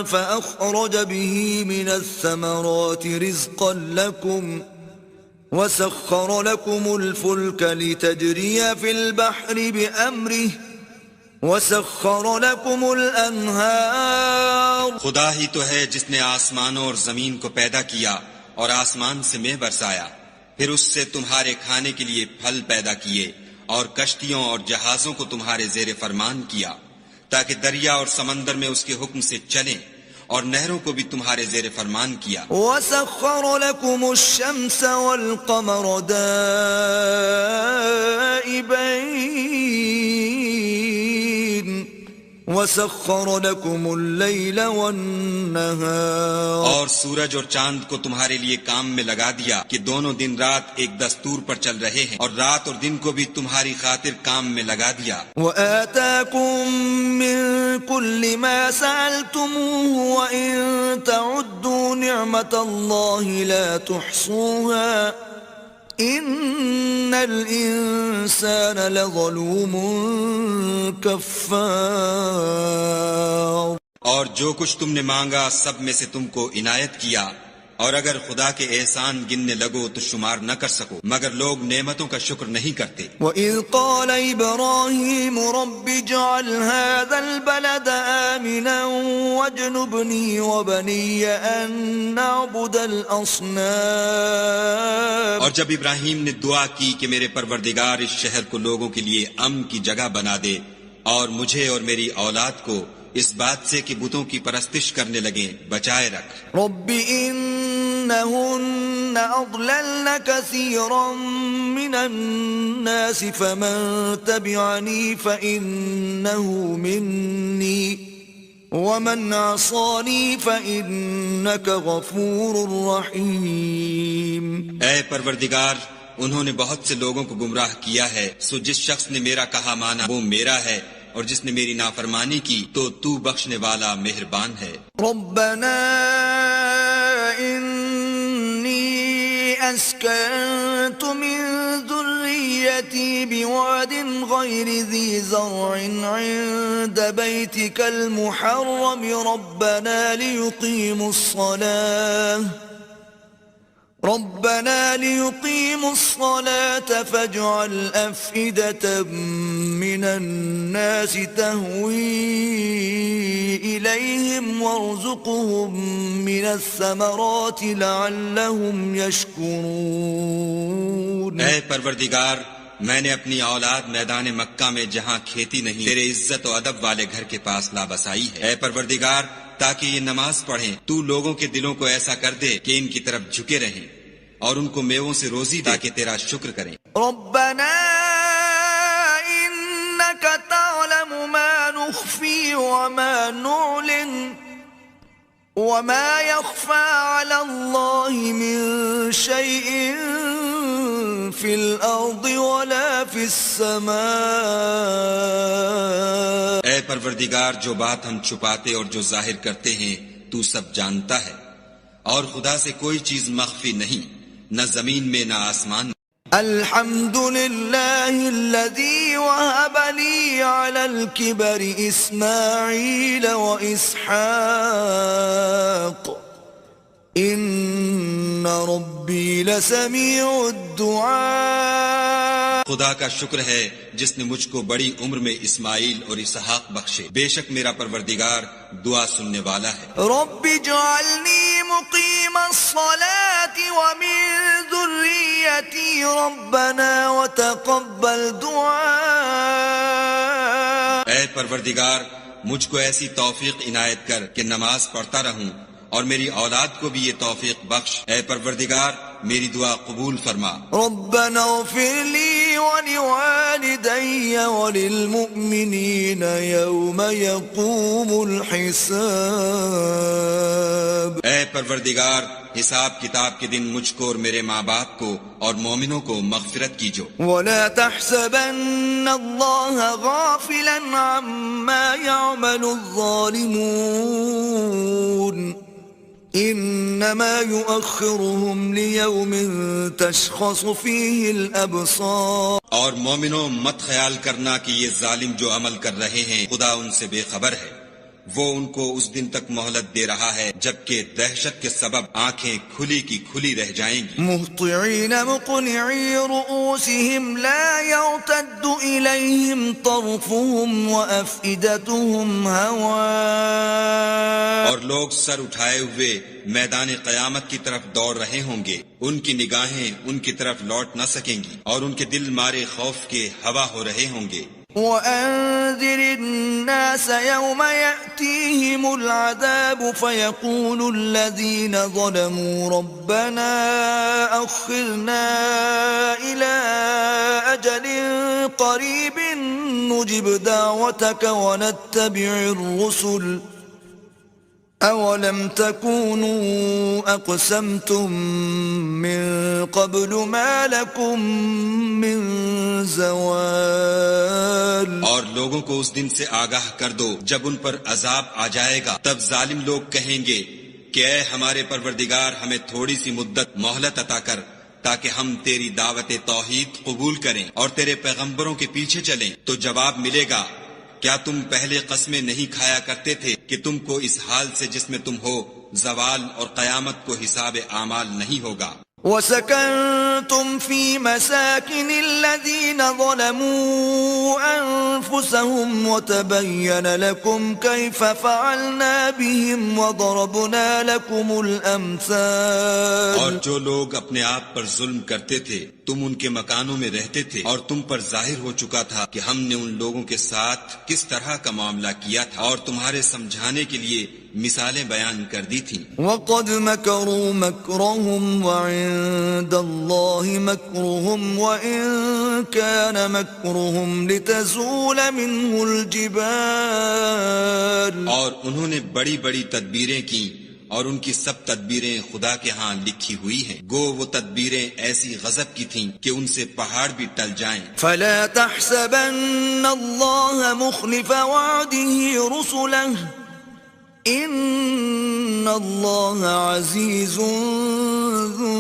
فأخرج به من الثمرات رزقا لكم وسخر لكم الفلك لتجري في البحر بأمره وسخر لكم الأنهار. خدا ہی تو ہے جس نے آسمانوں اور زمین کو پیدا کیا اور آسمان سے مے برسایا، پھر اس سے تمہارے کھانے کے لیے پھل پیدا کیے اور کشتیوں اور جہازوں کو تمہارے زیر فرمان کیا تاکہ دریا اور سمندر میں اس کے حکم سے چلیں، اور نہروں کو بھی تمہارے زیر فرمان کیا. وسخر لكم الشمس والقمر دائبين وسخر لكم الليل والنهار. اور سورج اور چاند کو تمہارے لیے کام میں لگا دیا کہ دونوں دن رات ایک دستور پر چل رہے ہیں، اور رات اور دن کو بھی تمہاری خاطر کام میں لگا دیا. وآتاكم من كل ما سألتموه وإن تعدوا نعمة الله لا تحصوها إن الإنسان لظلوم كفار. اور جو کچھ تم نے مانگا سب میں سے تم کو عنایت کیا، اور اگر خدا کے احسان گننے لگو تو شمار نہ کر سکو، مگر لوگ نعمتوں کا شکر نہیں کرتے۔ وَإِذْ قَالَ إِبْرَاهِيمُ رَبِّ اجْعَلْ هَذَا الْبَلَدَ آمِنًا وَاجْنُبْنِي وَبَنِيَّ أَن نَّعْبُدَ الْأَصْنَامَ۔ اور جب ابراہیم نے دعا کی کہ میرے پروردگار اس شہر کو لوگوں کے لیے امن کی جگہ بنا دے اور مجھے اور میری اولاد کو اس بات سے کہ بتوں کی پرستش کرنے لگیں بچائے رکھ۔ رب إنهن أضللن كثيرا من الناس فمن تبعني فإنه مني ومن عصاني فإنك غفور رحيم۔ اے پروردگار، انہوں نے بہت سے لوگوں کو گمراہ کیا ہے، سو جس شخص نے میرا کہا مانا وہ میرا ہے، اور جس نے میری نافرمانی کی تو بخشنے والا مہربان ہے۔ ربنا انی اسکنت من ذریتی بواد غیر ذی زرع عند بیتک المحرم ربنا لیقیموا الصلاة فاجعل أفئدة من الناس تهوي إليهم وارزقهم من الثمرات لعلهم يشكرون۔ اے پروردگار، میں نے اپنی اولاد میدان مکہ میں جہاں کھیتی نہیں تیرے عزت و ادب والے گھر کے پاس لا بسائی ہے۔ اے پروردگار، تاکہ یہ نماز پڑھیں تو لوگوں کے دلوں کو ایسا کر دے کہ ان کی طرف جھکے رہیں، اور ان کو میووں سے روزی دے تاکہ تیرا شکر کریں۔ ربنا انك تعلم ما نخفي وما نعلن وما يخفى على الله من شيء في الارض ولا في السماء۔ اے پروردگار، جو بات ہم چھپاتے اور جو ظاہر کرتے ہیں تو سب جانتا ہے، اور خدا سے کوئی چیز مخفی نہیں، نہ زمین میں نہ آسمان میں۔ الحمد لله الذي وهب لي على الكبر إسماعيل وإسحاق إن ربي لسميع الدعاء۔ خدا کا شکر ہے جس نے مجھ کو بڑی عمر میں اسماعیل اور اسحاق بخشے، بے شک میرا پروردگار دعا سننے والا ہے۔ رب اجعلنی مقیم الصلاة ومن ذریتی ربنا وتقبل دعاء۔ اے پروردگار، مجھ کو ایسی توفیق عنایت کر کہ نماز پڑھتا رہوں، اور میری اولاد کو بھی یہ توفیق بخش۔ اے پروردگار، میری دعا قبول فرما۔ ربنا اغفر لي ولوالدي وللمؤمنين يوم يقوم الحساب۔ اے پروردگار، حساب کتاب کے دن مجھ کو اور میرے ماں باپ کو اور مومنوں کو مغفرت کیجو۔ ولا تحسبن الله غافلا عما يعمل الظالمون انما يؤخرهم ليوم تشخص فيه الابصار۔ اور مومنوں، مت خیال کرنا کہ یہ ظالم جو عمل کر رہے ہیں خدا ان سے بے خبر ہے، وہ ان کو اس دن تک مہلت دے رہا ہے جبکہ دہشت کے سبب آنکھیں کھلی کی کھلی رہ جائیں گی۔ مہطعین مقنعی رؤوسهم لا يرتد إليهم طرفهم وأفئدتهم هواء۔ اور لوگ سر اٹھائے ہوئے میدان قیامت کی طرف دوڑ رہے ہوں گے، ان کی نگاہیں ان کی طرف لوٹ نہ سکیں گی، اور ان کے دل مارے خوف کے ہوا ہو رہے ہوں گے۔ وأنذر الناس يوم يأتيهم العذاب فيقول الذين ظلموا ربنا أخرنا إلى أجل قريب نجب دعوتك ونتبع الرسل أولم تكونوا أقسمتم من قبل ما لكم من زوال۔ اور لوگوں کو اس دن سے آگاہ کر دو جب ان پر عذاب آ جائے گا، تب ظالم لوگ کہیں گے کہ اے ہمارے پروردگار، ہمیں تھوڑی سی مدت مہلت عطا کر تاکہ ہم تیری دعوت توحید قبول کریں اور تیرے پیغمبروں کے پیچھے چلیں۔ تو جواب ملے گا، کیا تم پہلے قسمیں نہیں کھایا کرتے تھے کہ تم کو اس حال سے جس میں تم ہو زوال اور قیامت کو حساب اعمال نہیں ہوگا. وسكنتم في مساكن الذين ظلموا أنفسهم وتبين لكم كيف فعلنا بهم وضربنا لكم الأمثال. اور جو لوگ اپنے آپ پر ظلم کرتے تھے تم ان کے مکانوں میں رہتے تھے اور تم پر ظاہر ہو چکا تھا کہ ہم نے ان لوگوں کے ساتھ کس طرح کا معاملہ کیا تھا اور تمہارے سمجھانے کے لیے مثالیں بیان کر دی تھیں. وقد مكروا مكرهم وعند الله مكرهم وإن كان مكرهم لتزول منه الجبال. اور انہوں نے بڑی بڑی تدبیریں کی اور ان کی سب تدبیریں خدا کے ہاں لکھی ہوئی ہیں. گو وہ تدبیریں ایسی غضب کی تھیں کہ ان سے پہاڑ بھی ٹل جائیں. فلا تحسبن الله مخلف وعده رسله ان الله عزيز ذو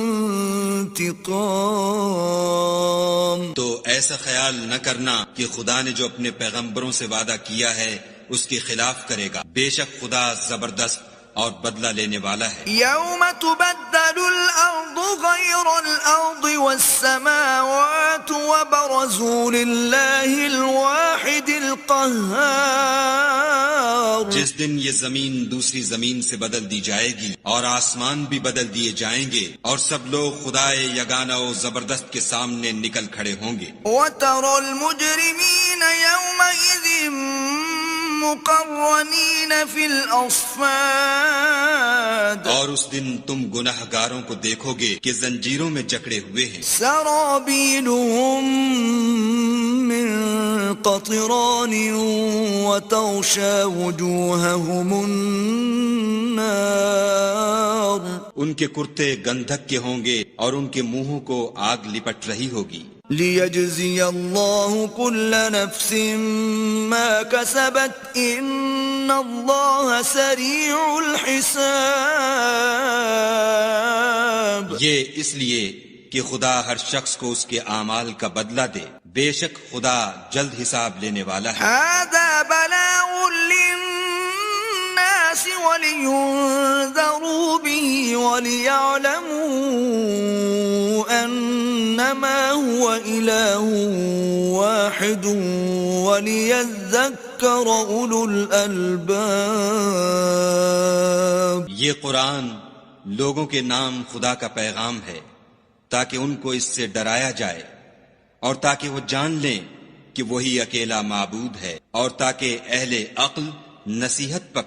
انتقام. تو ایسا خیال نہ کرنا کہ خدا نے جو اپنے پیغمبروں سے وعدہ کیا ہے اس کے خلاف کرے گا. بے شک خدا زبردست اور بدلہ لینے والا ہے. يوم تبدل الأرض غير الأرض والسماوات وبرزوا لله الواحد القهار. جس دن یہ زمین دوسری زمین سے بدل دی جائے گی اور آسمان بھی بدل دیے جائیں گے اور سب لوگ خدائے یگانہ و زبردست کے سامنے نکل کھڑے ہوں گے. وترى المجرمين يومئذ مقرنين في الأصفاد. اور اس دن تم گناہگاروں کو دیکھو گے کہ زنجیروں میں جکڑے ہوئے ہیں. سرابيلهم من قطران وتغشى وجوههم النار. ان کے کرتے گندھک کے ہوں گے اور ان کے منہوں کو آگ لپٹ رہی ہوگی. ليجزي الله كل نفس ما كسبت إن الله سريع الحساب. یہ اس لیے کہ خدا ہر شخص کو اس کے اعمال کا بدلہ دے. بے شک خدا جلد حساب لینے والا ہے. هذا بلاغ للناس ولينذروا به وليعلموا أنما هو إله واحد وليذكر أولو الألباب. یہ قرآن لوگوں کے نام خدا کا پیغام ہے تاکہ ان کو اس سے ڈرایا جائے اور تاکہ وہ جان لیں کہ وہی اکیلا معبود ہے اور تاکہ اہل عقل نصیحت پکڑ.